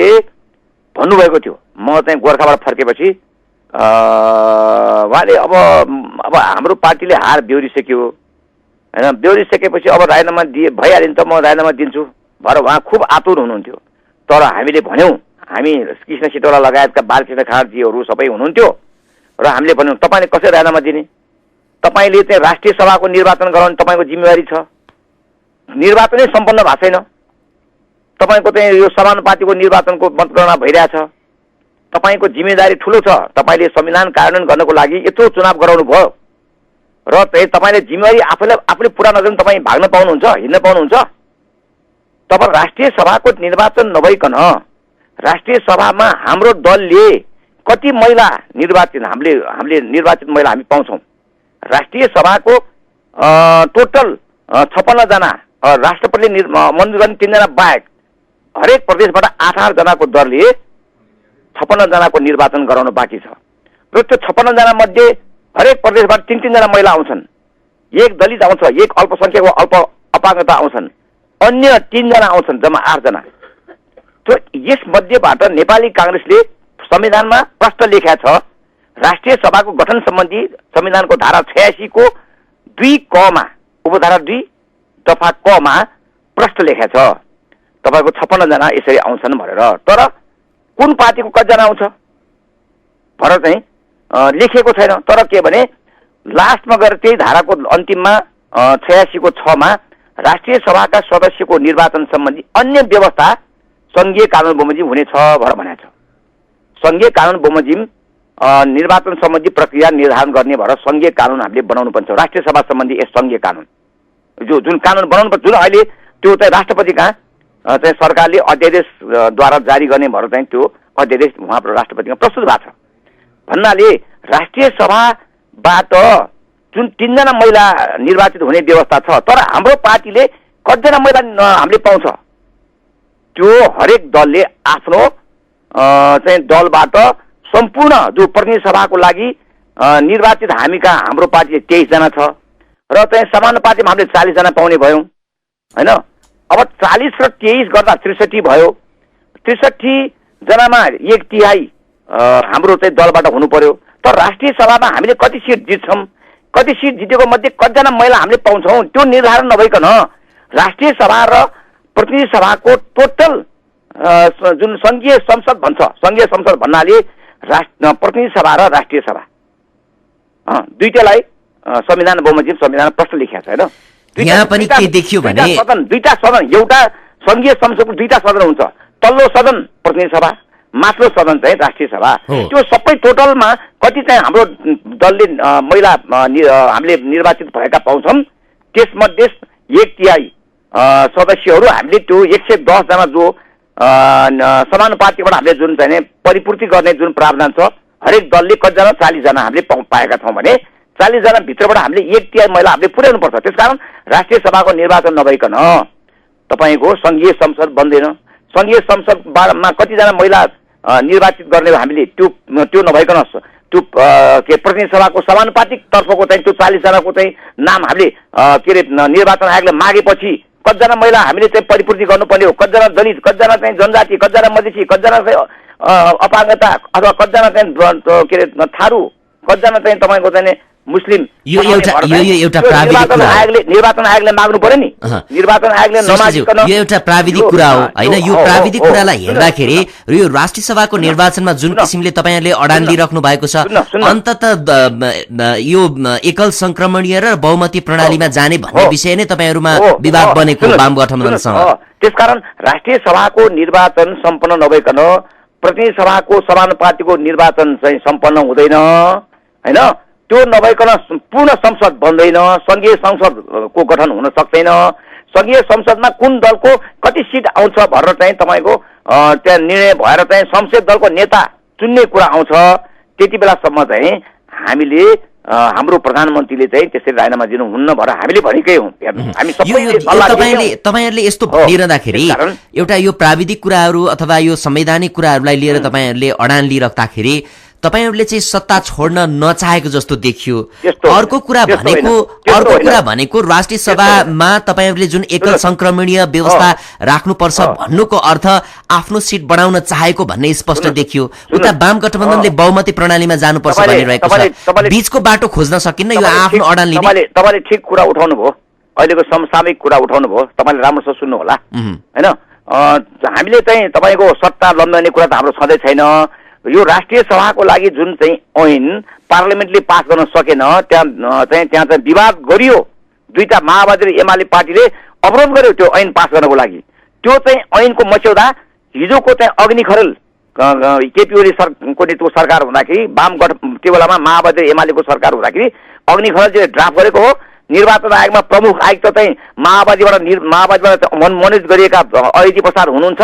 भन्नुभएको थियो, म चाहिँ गोर्खाबाट फर्केपछि उहाँले अब हाम्रो पार्टीले हार बेहोरिसक्यो होइन, बेहोरिसकेपछि अब राजीनामा भइहाल्यो नि त, म राजीनामा दिन्छु भएर उहाँ खुब आतुर हुनुहुन्थ्यो। तर हामीले भन्यौँ, हामी कृष्ण सिटौला लगायतका बालकृष्ण खाँडजीहरू सबै हुनुहुन्थ्यो र हामीले भन्यौँ तपाईँले कसरी राजीनामा दिने, तपाईँले चाहिँ राष्ट्रिय सभाको निर्वाचन गराउने तपाईँको जिम्मेवारी छ। निर्वाचनै सम्पन्न भएको छैन, तपाईँको चाहिँ यो समानुपातिको निर्वाचनको मतगणना भइरहेछ। तपाईँको जिम्मेदारी ठुलो छ। तपाईँले संविधान कार्यान्वयन गर्नको लागि यत्रो चुनाव गराउनु भयो र तपाईँले जिम्मेवारी आफूले पुरा नगर्नु तपाईँ भाग्न पाउनुहुन्छ, हिँड्न पाउनुहुन्छ। तपाईँ राष्ट्रिय सभाको निर्वाचन नभइकन राष्ट्रिय सभामा हाम्रो दलले कति महिला निर्वाचित हामीले निर्वाचित महिला हामी पाउँछौँ। राष्ट्रिय सभाको टोटल 56 जना राष्ट्रपतिले मन्जुर गर्ने 3 जना बाहेक हरेक प्रदेशबाट 8 जनाको दरले 56 जनाको निर्वाचन गराउन बाँकी छ। र त्यो 56 जना मध्ये हरेक प्रदेशबाट 3 जना महिला आउँछन्, एक दलित आउँछ, एक अल्पसङ्ख्यक वा अपाङ्गता आउँछन्, अन्य 3 जना आउँछन्, जम्मा 8 जना। त्यो यस मध्येबाट नेपाली काङ्ग्रेसले संविधानमा प्रश्न लेखेको छ, राष्ट्रिय सभाको गठन सम्बन्धी संविधानको धारा 86 को 2 क मा उपधारा 2 दफा क मा प्रश्न लेखेको छ तपाईँको 56 जना यसरी आउँछन् भनेर। तर कुन पार्टीको कतिजना आउँछ भनेर चाहिँ लेखेको छैन। तर के भने लास्टमा गएर त्यही धाराको अन्तिममा 86 को 6 मा राष्ट्रिय सभाका सदस्यको निर्वाचन सम्बन्धी अन्य व्यवस्था सङ्घीय कानुन बमोजिम हुनेछ भनेर भनेको छ। सङ्घीय कानुन बमोजिम निर्वाचन सम्बन्धी प्रक्रिया निर्धारण गर्ने भएर सङ्घीय कानुन हामीले बनाउनु पर्छ। राष्ट्रिय सभा सम्बन्धी यस सङ्घीय कानुन जुन कानुन बनाउनु पर्छ, जुन अहिले त्यो चाहिँ राष्ट्रपति कहाँ चाहिँ सरकारले अध्यादेशद्वारा जारी गर्ने भएर चाहिँ त्यो अध्यादेश उहाँ राष्ट्रपतिमा प्रस्तुत भएको छ। भन्नाले राष्ट्रिय सभाबाट जुन 3 जना महिला निर्वाचित हुने व्यवस्था छ, तर हाम्रो पार्टीले कतिजना महिला हामीले पाउँछ त्यो हरेक दलले आफ्नो चाहिँ दलबाट सम्पूर्ण जो प्रतिनिधि सभाको लागि निर्वाचित हामी कहाँ हाम्रो पार्टीले 23 जना छ र चाहिँ समानुपातिमा हामीले 40 जना पाउने भयौँ होइन। अब 40 र 23 गर्दा 63 भयो। 63 जनामा 1/3 हाम्रो चाहिँ दलबाट हुनु पर्यो। तर राष्ट्रिय सभामा हामीले कति सिट जित्छौँ, कति सिट जितेको मध्ये कतिजना महिला हामीले पाउँछौँ त्यो निर्धारण नभइकन राष्ट्रिय सभा र प्रतिनिधि सभाको टोटल जुन सङ्घीय संसद भन्छ, सङ्घीय संसद भन्नाले प्रतिनिधि सभा र राष्ट्रिय सभा दुईटालाई संविधान बमोजिम संविधान प्रश्न लेखेको छ होइन। यहाँ पनि के देखियो भने दुईटा सदन, एउटा सङ्घीय संसदको 2टा सदन हुन्छ, तल्लो सदन प्रतिनिधि सभा माथिल्लो सदन चाहिँ राष्ट्रिय सभा। त्यो सबै टोटलमा कति चाहिँ हाम्रो दलले महिला हामीले निर्वाचित भएका पाउँछौँ, त्यसमध्ये 1/3 सदस्यहरू हामीले त्यो 110 जना जो समानुपातिकबाट हामीले जुन चाहिँ परिपूर्ति गर्ने जुन प्रावधान छ, हरेक दलले कतिजना 40 जना हामीले पाएका छौँ भने 40 जना भित्रबाट हामीले 1/3 महिला हामीले पुर्याउनु पर्छ। त्यसकारण राष्ट्रिय सभाको निर्वाचन नभइकन तपाईँको सङ्घीय संसद बन्दैन। सङ्घीय संसदमा कतिजना महिला निर्वाचित गर्ने हामीले त्यो नभइकन त्यो के प्रतिनिधि सभाको समानुपातिक तर्फको चाहिँ त्यो 40 जनाको चाहिँ नाम हामीले के अरे निर्वाचन आयोगले मागेपछि कतिजना महिला हामीले चाहिँ परिपूर्ति गर्नुपर्ने हो, कतिजना दलित, कतिजना चाहिँ जनजाति, कतिजना मधेसी, कतिजना चाहिँ अपाङ्गता अथवा कतिजना चाहिँ के अरे थारू, कतिजना चाहिँ तपाईँको चाहिँ मुस्लिम, यो एउटा प्राविधिक निर्वाचन आयोगले माग्नु पर्यो नि। निर्वाचन आयोगले नमागिकन यो एउटा प्राविधिक कुरा हो हैन। यो प्राविधिक कुरालाई हेर्दाखेरि यो राष्ट्रिय सभाको निर्वाचनमा जुन किसिमले तपाईहरुले अडान लिइराख्नु भएको छ, अन्ततः यो एकल संक्रमणीय र बहुमती प्रणालीमा जाने भन्ने विषय नै तपाईहरुमा विवाद बनेको वाम गठबन्धनसँग। त्यसकारण राष्ट्रिय सभाको निर्वाचन सम्पन्न नभइकन प्रतिनिधि सभाको समानुपातिको निर्वाचन चाहिँ सम्पन्न हुँदैन हैन। त्यो नभइकन पूर्ण संसद बन्दैन, संघीय संसदको गठन हुन सक्दैन। संघीय संसदमा कुन दलको कति सिट आउँछ भनेर चाहिँ तपाईँको त्यहाँ निर्णय भएर चाहिँ संसदीय दलको नेता चुन्ने कुरा आउँछ। त्यति बेलासम्म चाहिँ हामीले हाम्रो प्रधानमन्त्रीले चाहिँ त्यसरी राजीनामा दिनुहुन्न भनेर हामीले भनेकै हौँ। हामी तपाईहरुले यस्तो भनिरहँदाखेरि एउटा यो प्राविधिक कुराहरू अथवा यो संवैधानिक कुराहरूलाई लिएर तपाईहरुले अडान लिइराख्दाखेरि तपाईहरुले चाहिँ सत्ता छोड्न नचाहेको जस्तो देखियो। अर्को कुरा भनेको राष्ट्रिय सभामा तपाईहरुले जुन एकल संक्रमणीय व्यवस्था राख्नुपर्छ भन्नुको अर्थ आफ्नो सिट बढाउन चाहेको भन्ने स्पष्ट देखियो। उता वाम गठबन्धनले बहुमती प्रणालीमा जानुपर्छ भनिरहेको छ। बीचको बाटो खोज्न सकिन्न, यो आफ्नो अडान लिने। तपाईले ठिक कुरा उठाउनु भयो, अहिलेको समसामयिक कुरा उठाउनु भयो, तपाईले राम्रोसँग सुन्नु होला हैन। हामीले चाहिँ तपाईको सत्ता लम्ब्याउने कुरा त हाम्रो सधैँ छैन। यो राष्ट्रिय सभाको लागि जुन चाहिँ ऐन पार्लियामेन्टले पास गर्न सकेन, त्यहाँ चाहिँ विवाद गरियो। दुईटा माओवादी र एमाले पार्टीले अवरोध गर्यो त्यो ऐन पास गर्नको लागि। त्यो चाहिँ ऐनको मस्यौदा हिजोको चाहिँ अग्नि खरेल केपी ओलीको नेतृत्वको सरकार हुँदाखेरि त्यो बेलामा माओवादी र एमालेको सरकार हुँदाखेरि अग्नि खरेलले ड्राफ्ट गरेको हो। निर्वाचन आयोगमा प्रमुख आयुक्त चाहिँ माओवादीबाट मनोनित गरिएका अदिति प्रसाद हुनुहुन्छ।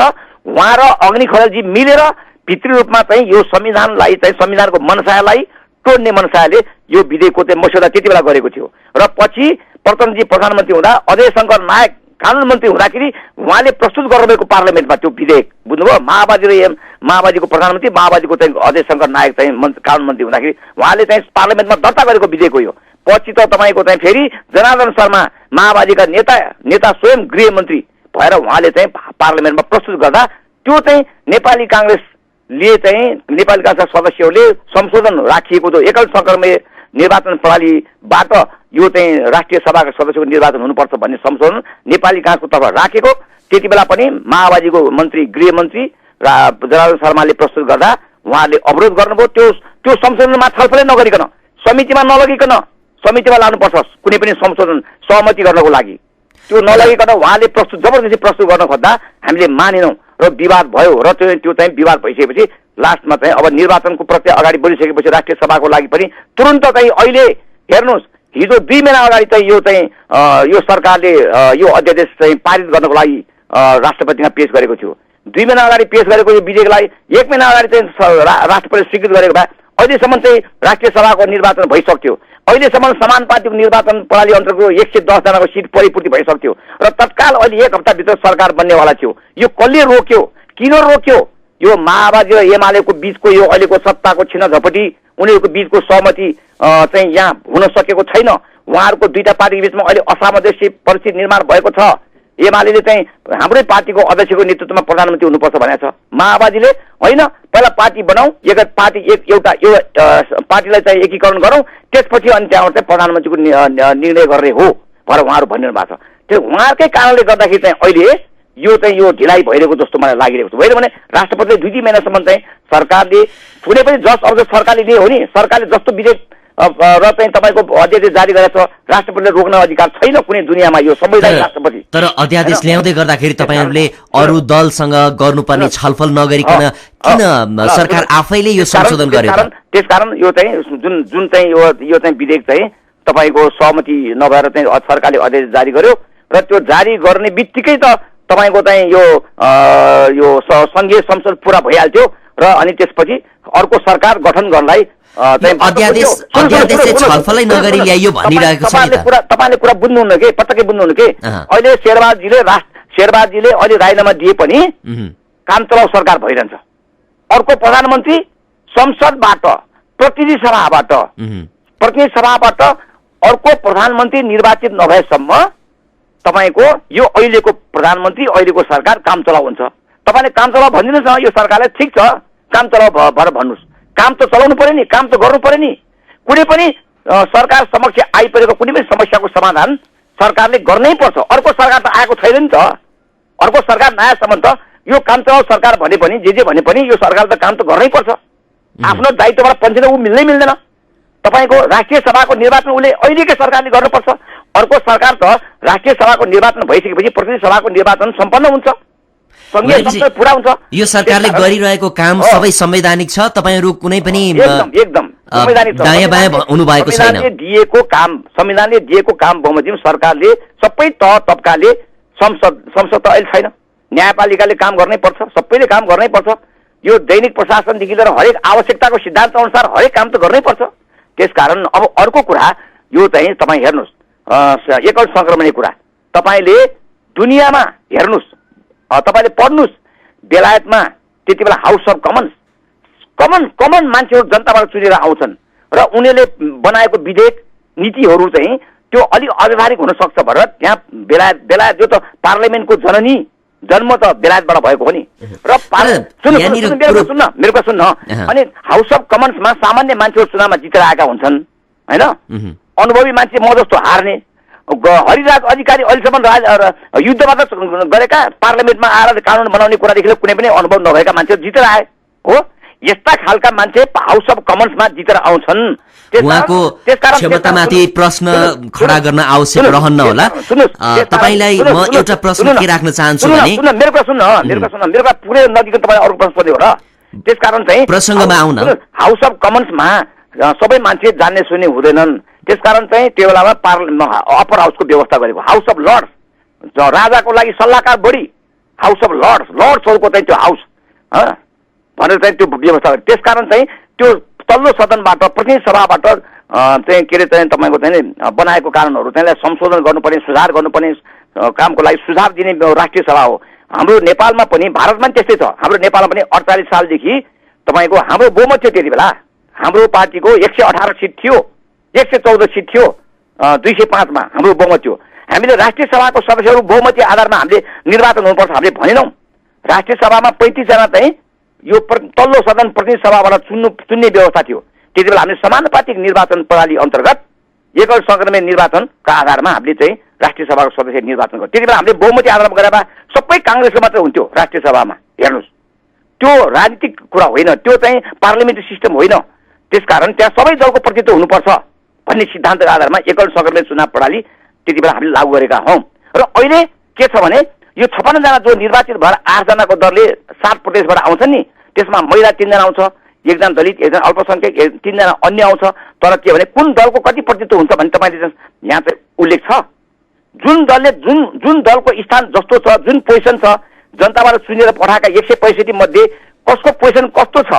उहाँ र अग्नि खरेलजी मिलेर भित्री रूपमा चाहिँ यो संविधानलाई चाहिँ संविधानको मनसायलाई तोड्ने मनसायले यो विधेयकको चाहिँ मस्यौदा त्यति बेला गरेको थियो। र पछि प्रचण्डजी प्रधानमन्त्री हुँदा अजय शङ्कर नायक कानुन मन्त्री हुँदाखेरि उहाँले प्रस्तुत गर्नुभएको पार्लियामेन्टमा त्यो विधेयक बुझ्नुभयो। माओवादीको प्रधानमन्त्री, माओवादीको चाहिँ अजय शङ्कर नायक चाहिँ कानुन मन्त्री हुँदाखेरि उहाँले चाहिँ पार्लियामेन्टमा दर्ता गरेको विधेयक हो यो। पछि त तपाईँको चाहिँ फेरि जनार्दन शर्मा माओवादीका नेता स्वयं गृहमन्त्री भएर उहाँले चाहिँ पार्लियामेन्टमा प्रस्तुत गर्दा त्यो चाहिँ नेपाली काङ्ग्रेसले चाहिँ नेपाली काङ्ग्रेसका सदस्यहरूले संशोधन राखिएको जो एकल संक्रमणीय निर्वाचन प्रणालीबाट यो चाहिँ राष्ट्रिय सभाका सदस्यको निर्वाचन हुनुपर्छ भन्ने संशोधन नेपाली काङ्ग्रेसको तर्फ राखेको त्यति बेला पनि माओवादीको मन्त्री गृहमन्त्री जनार्दन शर्माले प्रस्तुत गर्दा उहाँले अवरोध गर्नुभयो। त्यो संशोधनमा छलफलै नगरिकन समितिमा नलगिकन समितिमा लानुपर्छ कुनै पनि संशोधन सहमति गर्नको लागि। त्यो नलगिकन उहाँले जबरजस्ती प्रस्तुत गर्न खोज्दा हामीले मानेनौँ र विवाद भयो र त्यो चाहिँ विवाद भइसकेपछि लास्टमा चाहिँ अब निर्वाचनको प्रक्रिया अगाडि बढिसकेपछि राष्ट्रिय सभाको लागि पनि तुरन्त चाहिँ अहिले हेर्नुहोस् हिजो 2 महिना अगाडि चाहिँ यो सरकारले यो अध्यादेश चाहिँ पारित गर्नको लागि राष्ट्रपतिमा पेश गरेको थियो। 2 महिना अगाडि पेश गरेको यो विधेयकलाई 1 महिना अगाडि चाहिँ राष्ट्रपतिले स्वीकृत गरेको भए अहिलेसम्म चाहिँ राष्ट्रिय सभाको निर्वाचन भइसक्थ्यो। अहिलेसम्म समानुपातिक निर्वाचन प्रणाली अन्तर्गत 110 जनाको सिट परिपूर्ति भइसक्थ्यो र तत्काल अहिले 1 हप्ताभित्र सरकार बन्नेवाला थियो। यो कसले रोक्यो, किन रोक्यो? यो माओवादी र एमालेको बीचको यो अहिलेको सत्ताको छिनझपटी, उनीहरूको बीचको सहमति चाहिँ यहाँ हुन सकेको छैन। उहाँहरूको दुईटा पार्टीको बीचमा अहिले असामञ्जस्य परिस्थिति निर्माण भएको छ। एमाले चाहिँ हाम्रै पार्टीको अध्यक्षको नेतृत्वमा प्रधानमन्त्री हुनुपर्छ भनेको छ। माओवादीले होइन पहिला पार्टी बनाऊ, एउटा पार्टीलाई चाहिँ एकीकरण गरौँ, त्यसपछि अनि त्यहाँबाट चाहिँ प्रधानमन्त्रीको निर्णय गर्ने हो भनेर उहाँहरू भनिरहनु भएको छ। त्यो उहाँहरूकै कारणले गर्दाखेरि चाहिँ अहिले यो ढिलाइ भइरहेको जस्तो मलाई लागिरहेको छ। होइन भने राष्ट्रपतिले 2 महिनासम्म चाहिँ सरकारले कुनै पनि जस अब सरकारले दिए हो नि, सरकारले जस्तो विधेयक र चाहिँ तपाईँको अध्यादेश जारी गरेको छ। राष्ट्रपतिले रोक्न अधिकार छैन कुनै दुनियाँमा, यो संवैधानिक राष्ट्रपति। तर अध्यादेश ल्याउँदै गर्दाखेरि तपाईँहरूले अरू दलसँग गर्नुपर्ने छलफल नगरिकन किन सरकार आफैले यो संशोधन गर्यो? त्यसकारण यो चाहिँ जुन चाहिँ यो चाहिँ विधेयक चाहिँ तपाईँको सहमति नभएर चाहिँ सरकारले अध्यादेश जारी गर्यो र त्यो जारी गर्ने बित्तिकै त तपाईँको चाहिँ यो संघीय संसद पुरा भइहाल्थ्यो र अनि त्यसपछि अर्को सरकार गठन गर्नलाई अध्यादेश छलफलै नगरी ल्याइयो भनिरहेको छ नि। तपाईँले कुरा बुझ्नुहुन्न के, पटक्कै बुझ्नुहुन्न के। अहिले शेरबहादुरजीले अहिले राजीनामा दिए पनि काम चलाउ सरकार भइरहन्छ। अर्को प्रधानमन्त्री संसदबाट प्रतिनिधि सभाबाट अर्को प्रधानमन्त्री निर्वाचित नभएसम्म तपाईँको यो अहिलेको प्रधानमन्त्री अहिलेको सरकार काम चलाउ हुन्छ। तपाईँले काम चलाउ भनिदिनुहोस् न यो सरकारलाई, ठिक छ काम चलाउ भएर भन्नुहोस्। काम त चलाउनु पर्यो नि, काम त गर्नु पर्यो नि। कुनै पनि सरकार समक्ष आइपरेको कुनै पनि समस्याको समाधान सरकारले गर्नै पर्छ। अर्को सरकार त आएको छैन नि त। अर्को सरकार नआएसम्म त यो काम चलाउ सरकार भने पनि जे भने पनि यो सरकार त काम त गर्नै पर्छ। आफ्नो दायित्वबाट पन्छेर ऊ मिल्दैन। तपाईँको राष्ट्रिय सभाको निर्वाचन उसले अहिलेकै सरकारले गर्नुपर्छ। अर्को सरकार त राष्ट्रिय सभाको निर्वाचन भइसकेपछि प्रतिनिधि सभाको निर्वाचन सम्पन्न हुन्छ, संघीय संसद पुरा हुन्छ। यो सरकारले गरिरहेको काम सबै संवैधानिक छ। तपाईँहरू कुनै पनि एकदम संवैधानिक दायाँ बायाँ हुनुभएको छैन। संविधानले दिएको काम बमोजिम सरकारले सबै तह तबकाले संसद त अहिले छैन, न्यायपालिकाले काम गर्नै पर्छ, सबैले काम गर्नै पर्छ। यो दैनिक प्रशासनदेखि लिएर हरेक आवश्यकताको सिद्धान्त अनुसार हरेक काम त गर्नै पर्छ। त्यसकारण अब अर्को कुरा यो चाहिँ तपाईँ हेर्नुहोस् एकल संक्रमणीय कुरा तपाईँले दुनियाँमा हेर्नुहोस्, तपाईँले पढ्नुहोस् बेलायतमा त्यति बेला हाउस अफ कमन मान्छेहरू जनताबाट चुनेर आउँछन् र उनीहरूले बनाएको विधेयक नीतिहरू चाहिँ त्यो अलि अव्यावहारिक हुन सक्छ भनेर त्यहाँ बेलायत जो त पार्लियामेन्टको जन्म त बेलायतबाट भएको हो नि। र मेरो सुन्न अनि हाउस अफ कमन्समा सामान्य मान्छेहरू चुनावमा जितेर आएका हुन्छन् होइन, अनुभवी मान्छे म जस्तो हार्ने। हरिराज अधिकारी अहिलेसम्म युद्धमा त गरेका, पार्लियामेन्टमा आएर कानुन बनाउने कुरादेखि कुनै पनि अनुभव नभएका मान्छेहरू जितेर आए हो। यस्ता खालका मान्छे हाउस अफ कमन्समा जितेर आउँछन्। उहाँको क्षमतामाथि प्रश्न खडा गर्न आवश्यक रहन्न होला। तपाईलाई म एउटा प्रश्न के राख्न चाहन्छु भने मेरो कुरा पुरै नजिक तपाईँ अरू प्रश्न सोध्यो र त्यसकारण चाहिँ प्रसङ्गमा आउन। हाउस अफ कमन्समा सबै मान्छे जान्ने सुन्ने हुँदैनन्। त्यसकारण चाहिँ त्यो बेलामा अप्पर हाउसको व्यवस्था गरेको हाउस अफ लर्ड्स, राजाको लागि सल्लाहकार बढी हाउस अफ लर्ड्सहरूको चाहिँ त्यो हाउस भनेर चाहिँ त्यो व्यवस्था गर्यो। त्यसकारण चाहिँ त्यो तल्लो सदनबाट प्रतिनिधि सभाबाट चाहिँ के अरे चाहिँ तपाईँको चाहिँ बनाएको कानुनहरू चाहिँ संशोधन गर्नुपर्ने, सुधार गर्नुपर्ने कामको लागि सुझाव दिने राष्ट्रिय सभा हो। हाम्रो नेपालमा पनि, भारतमा पनि त्यस्तै छ। हाम्रो नेपालमा पनि 48 सालदेखि तपाईँको हाम्रो बहुमत थियो। त्यति बेला हाम्रो पार्टीको 118 सिट थियो, 114 सिट थियो, 205 मा हाम्रो बहुमत थियो। हामीले राष्ट्रिय सभाको सदस्यहरू बहुमती आधारमा हामीले निर्वाचन हुनुपर्छ हामीले भनेनौँ। राष्ट्रिय सभामा 35 जना चाहिँ यो तल्लो सदन प्रतिनिधि सभाबाट चुन्ने व्यवस्था थियो। त्यति बेला हामीले समानुपातिक निर्वाचन प्रणाली अन्तर्गत एकल संक्रमण निर्वाचनका आधारमा हामीले चाहिँ राष्ट्रिय सभाको सदस्य निर्वाचन गर्यो। त्यति बेला हामीले बहुमती आधारमा गरेर सबै काङ्ग्रेसको मात्र हुन्थ्यो राष्ट्रिय सभामा। हेर्नुहोस् त्यो राजनीतिक कुरा होइन, त्यो चाहिँ पार्लियामेन्ट्री सिस्टम होइन। त्यसकारण त्यहाँ सबै दलको प्रतिनिधित्व हुनुपर्छ भन्ने सिद्धान्तको आधारमा एकल संक्रमण चुनाव प्रणाली त्यति बेला हामीले लागू गरेका हौँ। र अहिले के छ भने यो 56 जना जो निर्वाचित भएर 8 जनाको दरले 7 प्रदेशबाट आउँछन् नि, त्यसमा महिला 3 जना आउँछ, 1 जना दलित, 1 जना अल्पसंख्यक, 3 जना अन्य आउँछ। तर के भने कुन दलको कति प्रतिनिधित्व हुन्छ भने तपाईँले यहाँ चाहिँ उल्लेख छ। जुन दलले जुन दलको स्थान जस्तो छ, जुन पोजिसन छ, जनताबाट चुनेर पठाएका 165 मध्ये कसको पोजिसन कस्तो छ,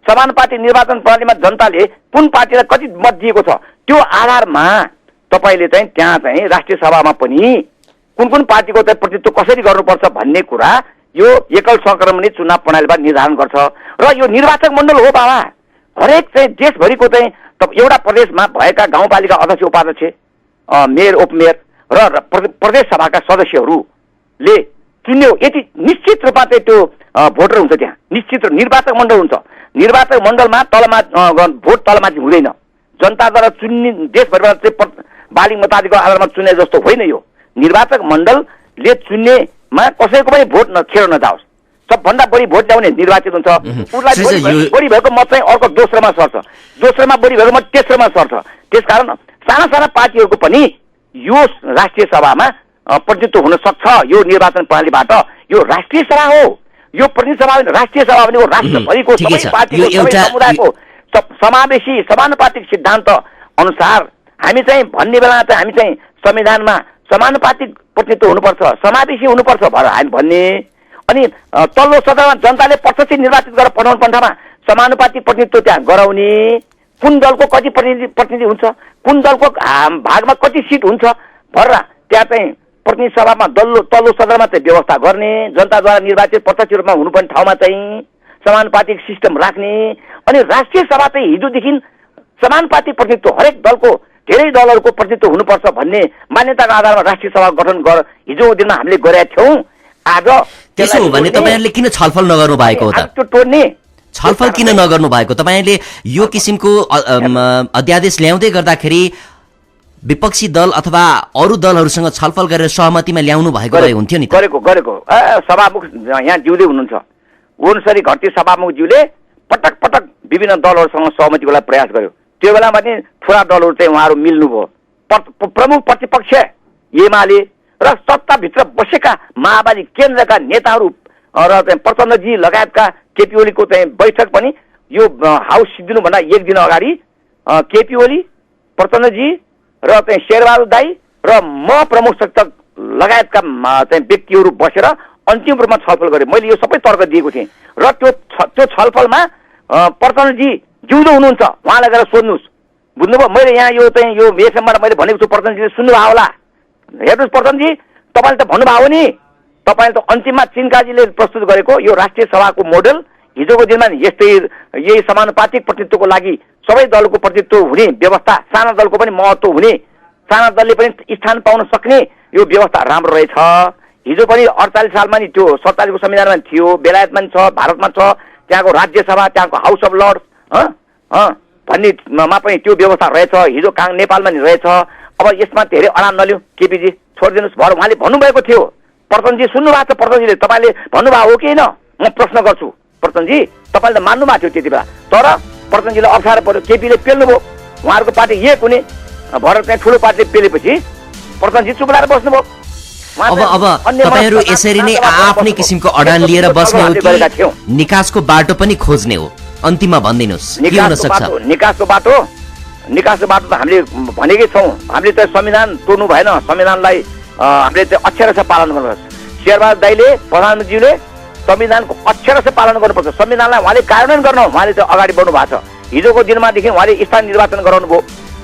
समानुपातिक निर्वाचन प्रणालीमा जनताले कुन पार्टीलाई कति मत दिएको छ, त्यो आधारमा तपाईँले चाहिँ त्यहाँ चाहिँ राष्ट्रिय सभामा पनि कुन पार्टीको चाहिँ प्रतिनिधित्व कसरी गर्नुपर्छ भन्ने कुरा यो एकल संक्रमणीय चुनाव प्रणालीबाट निर्धारण गर्छ। र यो निर्वाचक मण्डल हो बाबा। हरेक चाहिँ देशभरिको चाहिँ एउटा प्रदेशमा भएका गाउँपालिका अध्यक्ष, उपाध्यक्ष, मेयर, उपमेयर र प्रदेश सभाका सदस्यहरूले चुन्यो। यति निश्चित रूपमा चाहिँ त्यो भोटर हुन्छ, त्यहाँ निश्चित निर्वाचक मण्डल हुन्छ। निर्वाचक मण्डलमा भोट तलमाथि हुँदैन, जनताद्वारा चुन्ने देशभरिबाट चाहिँ बालिङ मताधिकारको आधारमा चुने जस्तो होइन। यो निर्वाचक मण्डलले चुन्नेमा कसैको पनि भोट खेर नजाओस्। सबभन्दा बढी भोट ल्याउने निर्वाचित हुन्छ। उसलाई बढी भएको मत चाहिँ अर्को दोस्रोमा सर्छ, दोस्रोमा बढी भएको मत तेस्रोमा सर्छ। त्यसकारण साना साना पार्टीहरूको पनि यो राष्ट्रिय सभामा प्रतिनिधित्व हुन सक्छ। यो निर्वाचन प्रणालीबाट यो राष्ट्रिय सभा हो, यो प्रतिनिधि सभा राष्ट्रिय सभा भनेको राष्ट्रभरिको सबै पार्टीको सबै समुदायको समावेशी समानुपातिक सिद्धान्त अनुसार हामी चाहिँ भन्ने बेला चाहिँ हामी चाहिँ संविधानमा समानुपातिक प्रतिनिधित्व हुनुपर्छ, समावेशी हुनुपर्छ भनेर हामी भन्ने। अनि तल्लो सदनमा जनताले प्रत्यक्ष निर्वाचित गरेर पठाउने पन्थामा समानुपातिक प्रतिनिधित्व त्यहाँ गराउने। कुन दलको कति प्रतिनिधि हुन्छ, कुन दलको भागमा कति सिट हुन्छ भनेर त्यहाँ चाहिँ प्रतिनिधि सभामा तल्लो सदनमा चाहिँ व्यवस्था गर्ने। जनताद्वारा निर्वाचित प्रत्यक्ष रूपमा हुनुपर्ने ठाउँमा चाहिँ समानुपातिक सिस्टम राख्ने। अनि राष्ट्रिय सभा चाहिँ हिजोदेखि समानुपातिक प्रतिनिधित्व हरेक दलको धेरै दलहरूको प्रतिनिधित्व हुनुपर्छ भन्ने मान्यताको आधारमा राष्ट्रिय सभा गठन हिजोको दिनमा हामीले गरेका थियौँ। आज त्यसो हो भने तपाईँहरूले किन छलफल नगर्नु भएको हो त? त्यो टोड्ने छलफल किन नगर्नु भएको? तपाईँहरूले यो किसिमको अध्यादेश ल्याउँदै गर्दाखेरि विपक्षी दल अथवा अरू दलहरूसँग छलफल गरेर सहमतिमा ल्याउनु भएको भए हुन्थ्यो नि। गरेको सभामुख यहाँ ज्यूले हुनुहुन्छ, ओनसरी घटी सभामुखज्यूले पटक पटक विभिन्न दलहरूसँग सहमतिको लागि प्रयास गर्यो। त्यो बेलामा पनि थोरै दलहरू चाहिँ उहाँहरू मिल्नुभयो। प्रमुख प्रतिपक्ष एमाले र सत्ताभित्र बसेका माओवादी केन्द्रका नेताहरू र चाहिँ प्रचण्डजी लगायतका केपी ओलीको चाहिँ बैठक पनि यो हाउस सिद्धिनुभन्दा एक दिन अगाडि केपी ओली, प्रचण्डजी र चाहिँ शेरबहादुर दाई र म प्रमुख सचेतक लगायतका चाहिँ व्यक्तिहरू बसेर अन्तिम रूपमा छलफल गरे। मैले यो सबै तर्क दिएको थिएँ र त्यो छलफलमा प्रचण्डजी जिउँदो हुनुहुन्छ, उहाँलाई गएर सोध्नुहोस्। बुझ्नुभयो? मैले यहाँ यो चाहिँ यो एफएमबाट मैले भनेको छु, प्रचण्डजीले सुन्नुभयो होला। हेर्नुहोस् प्रचण्डजी, तपाईँले त भन्नुभयो नि, तपाईँले त अन्तिममा चिनकाजीले प्रस्तुत गरेको यो राष्ट्रिय सभाको मोडेल हिजोको दिनमा यही समानुपातिक प्रतिनिधित्वको लागि सबै दलको प्रतिनिधित्व हुने व्यवस्था, साना दलको पनि महत्त्व हुने, साना दलले पनि स्थान पाउन सक्ने यो व्यवस्था राम्रो रहेछ। हिजो पनि 48 सालमा नि त्यो 47 को संविधानमा थियो, बेलायतमा नि छ, भारतमा छ, त्यहाँको राज्यसभा, त्यहाँको हाउस अफ लर्ड्स भन्नेमा पनि त्यो व्यवस्था रहेछ। हिजो नेपालमा नि रहेछ। अब यसमा धेरै अडान नलिउँ, केपीजी छोडिदिनुहोस् भनेर उहाँले भन्नुभएको थियो। प्रचण्डजी सुन्नु भएको छ, प्रचण्डजीले तपाईँले भन्नुभएको हो कि होइन म प्रश्न गर्छु। प्रचण्डजी तपाईँले त मान्नु भएको थियो त्यति बेला, तर प्रचण्डजीले अप्ठ्यारो पर्यो, केपीले पेल्नुभयो। उहाँहरूको पार्टी एक हुने भएर चाहिँ ठुलो पार्टीले पेलेपछि प्रचण्डजी चुप लागेर बस्नुभयो। अब तपाईँहरू यसरी नै आफ्नै किसिमको अडान लिएर बस्ने हो कि निकासको बाटो पनि खोज्ने हो? अन्तिममा भनिदिनुहोस् के हुन सक्छ? निकासको बाटो त हामीले भनेकै छौँ। हामीले त संविधान तोड्नु भएन, संविधानलाई हामीले चाहिँ अक्षरशः पालन गर्नुपर्छ। शेरबहादुर दाइले, प्रधानमन्त्रीज्यूले संविधानको अक्षरशः पालन गर्नुपर्छ। संविधानलाई उहाँले कार्यान्वयन गर्न उहाँले चाहिँ अगाडि बढ्नु भएको छ। हिजोको दिनमादेखि उहाँले स्थानीय निर्वाचन गराउनु भयो,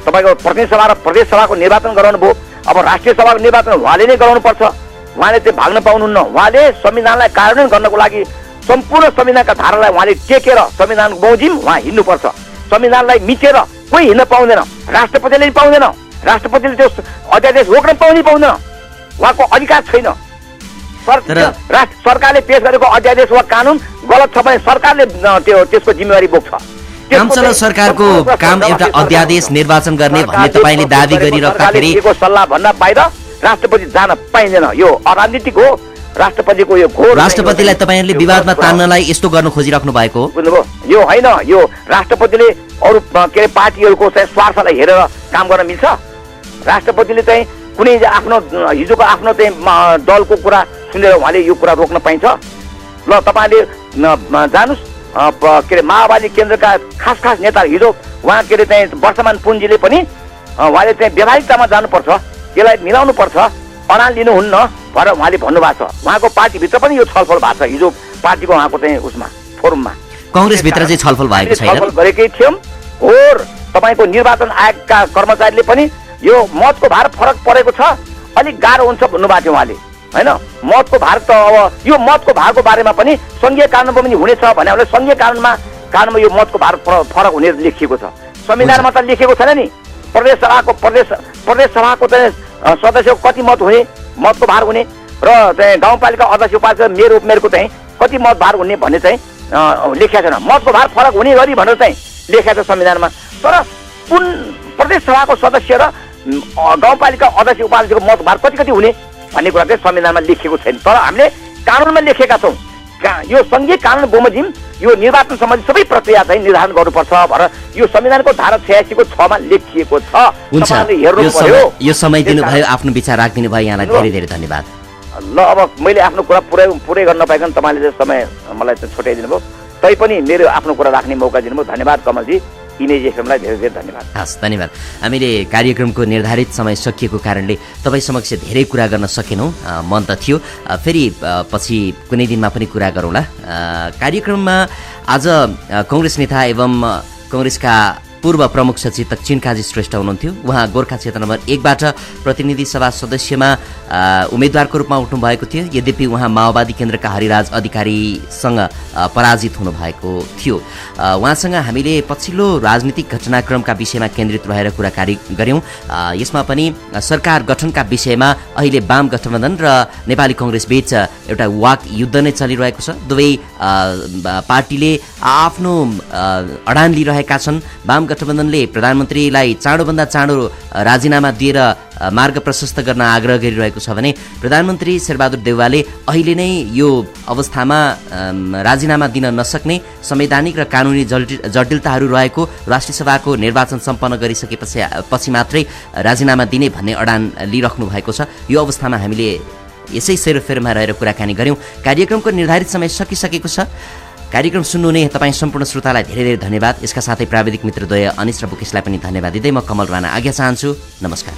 तपाईँको प्रतिनिधि सभा र प्रदेश सभाको निर्वाचन गराउनु भयो। अब राष्ट्रिय सभाको निर्वाचन उहाँले नै गराउनुपर्छ। उहाँले चाहिँ भाग्न पाउनुहुन्न। उहाँले संविधानलाई कार्यान्वयन गर्नको लागि सम्पूर्ण संविधानका धारालाई उहाँले टेकेर संविधानको बमोजिम उहाँ हिँड्नुपर्छ। संविधानलाई मिचेर कोही हिँड्न पाउँदैन, राष्ट्रपतिले पनि पाउँदैन, राष्ट्रपतिले त्यो अध्यादेश रोक्न पाउँदैन, उहाँको अधिकार छैन। सरकारले पेश गरेको अध्यादेश वा कानुन गलत छ भने सरकारले त्यसको जिम्मेवारी बोक्छ। कामचलाउ सरकारको काम एउटा अध्यादेश निर्वाचन गर्ने भन्ने तपाईँले दाबी गरिराख्दाखेरि सल्लाह भन्दा बाहिर राष्ट्रपति जान पाइँदैन। यो अराजनीतिक हो, राष्ट्रपतिको यो घोर। राष्ट्रपतिलाई तपाईँहरूले विवादमा तान्नलाई यस्तो गर्न खोजिराख्नु भएको हो? बुझ्नुभयो? यो होइन, यो राष्ट्रपतिले अरू के अरे पार्टीहरूको चाहिँ स्वार्थलाई हेरेर काम गर्न मिल्छ? राष्ट्रपतिले चाहिँ कुनै आफ्नो हिजोको आफ्नो चाहिँ दलको कुरा सुनेर उहाँले यो कुरा रोक्न पाइन्छ? ल तपाईँले जानुहोस्, के अरे माओवादी केन्द्रका खास नेता हिजो उहाँ के अरे चाहिँ वर्षमान पुञ्जीले पनि उहाँले चाहिँ व्यावहारिकतामा जानुपर्छ, त्यसलाई मिलाउनु पर्छ, अडान लिनुहुन्न भनेर उहाँले भन्नुभएको छ। उहाँको पार्टीभित्र पनि यो छलफल भएको छ। हिजो पार्टीको उहाँको चाहिँ उसमा फोरममा कङ्ग्रेसभित्र चाहिँ छलफल भएको छैन? छलफल गरेकै थियौँ। और तपाईँको निर्वाचन आयोगका कर्मचारीले पनि यो मतको भार फरक परेको छ, अलिक गाह्रो हुन्छ भन्नुभएको थियो उहाँले, होइन? मतको भार त अब यो मतको भारको बारेमा पनि सङ्घीय कानुनमा पनि हुनेछ भने हामीले सङ्घीय कानुनमा यो मतको भार फरक हुने लेखिएको छ। संविधानमा त लेखेको छैन नि प्रदेश सभाको चाहिँ सदस्यको कति मत हुने, मतको भार हुने र चाहिँ गाउँपालिका अध्यक्ष उपाध्यक्ष मेयर उपमेयरको चाहिँ कति मत भार हुने भन्ने चाहिँ लेखेको छैन। मतको भार फरक हुने गरी भनेर चाहिँ लेखेको छ संविधानमा। तर कुन प्रदेश सभाको सदस्य र गाउँपालिका अध्यक्ष उपाध्यक्षको मत भार कति हुने भन्ने कुरा चाहिँ संविधानमा लेखिएको छैन। तर हामीले कानुनमा लेखेका छौँ। यो सङ्घीय कानुन बमोजिम यो निर्वाचन सम्बन्धी सबै प्रक्रिया चाहिँ निर्धारण गर्नुपर्छ भनेर यो संविधानको धारा 86 को 6 मा लेखिएको छ। हुन्छ, तपाईँले हेर्नु पर्यो। यो समय दिनुभयो, आफ्नो विचार राखिदिनु भयो, यहाँलाई धेरै धेरै धन्यवाद। ल अब मैले आफ्नो कुरा पुरै गर्न नपाइकन तपाईँले चाहिँ समय मलाई चाहिँ छुट्याइदिनु भयो, तैपनि मेरो आफ्नो कुरा राख्ने मौका दिनुभयो। धन्यवाद कमलजी, इमेज एफएमलाई धेरै धेरै धन्यवाद। हस्, धन्यवाद। हामीले कार्यक्रमको निर्धारित समय सकिएको कारणले तपाईँ समक्ष धेरै कुरा गर्न सकेनौँ, मन त थियो, फेरि पछि कुनै दिनमा पनि कुरा गरौँला। कार्यक्रममा आज कङ्ग्रेस नेता एवं कङ्ग्रेसका पूर्व प्रमुख सचेतक चिनकाजी श्रेष्ठ हुनुहुन्थ्यो। उहाँ गोर्खा क्षेत्र नम्बर 1 बाट प्रतिनिधि सभा सदस्यमा उम्मेदवारको रूपमा उठ्नु भएको थियो। यद्यपि उहाँ माओवादी केन्द्रका हरिराज अधिकारीसँग पराजित हुनुभएको थियो। उहाँसँग हामीले पछिल्लो राजनीतिक घटनाक्रमका विषयमा केन्द्रित रहेर कुराकानी गऱ्यौँ। यसमा पनि सरकार गठनका विषयमा अहिले वाम गठबन्धन र नेपाली कङ्ग्रेस बीच एउटा वाक युद्ध नै चलिरहेको छ। दुवै पार्टीले आफ्नो अडान लिइरहेका छन्। वाम गठबन्धनले प्रधानमन्त्रीलाई चाँडोभन्दा चाँडो राजीनामा दिएर मार्ग प्रशस्त गर्न आग्रह गरिरहेको छ भने प्रधानमन्त्री शेरबहादुर देउवाले अहिले नै यो अवस्थामा राजीनामा दिन नसक्ने, संवैधानिक र कानुनी जटिलताहरू रहेको, राष्ट्रिय सभाको निर्वाचन सम्पन्न गरिसकेपछि मात्रै राजीनामा दिने भन्ने अडान लिइराख्नु भएको छ। यो अवस्थामा हामीले यसै सेरोफेरोमा रहेर कुराकानी गऱ्यौँ। कार्यक्रमको निर्धारित समय सकिसकेको छ। कार्यक्रम सुन्नुहुने तपाईँ सम्पूर्ण श्रोतालाई धेरै धेरै धन्यवाद। यसका साथै प्राविधिक मित्रद्वय अनिस र बुकेशलाई पनि धन्यवाद दिँदै म कमल राणा आज्ञा चाहन्छु। नमस्कार।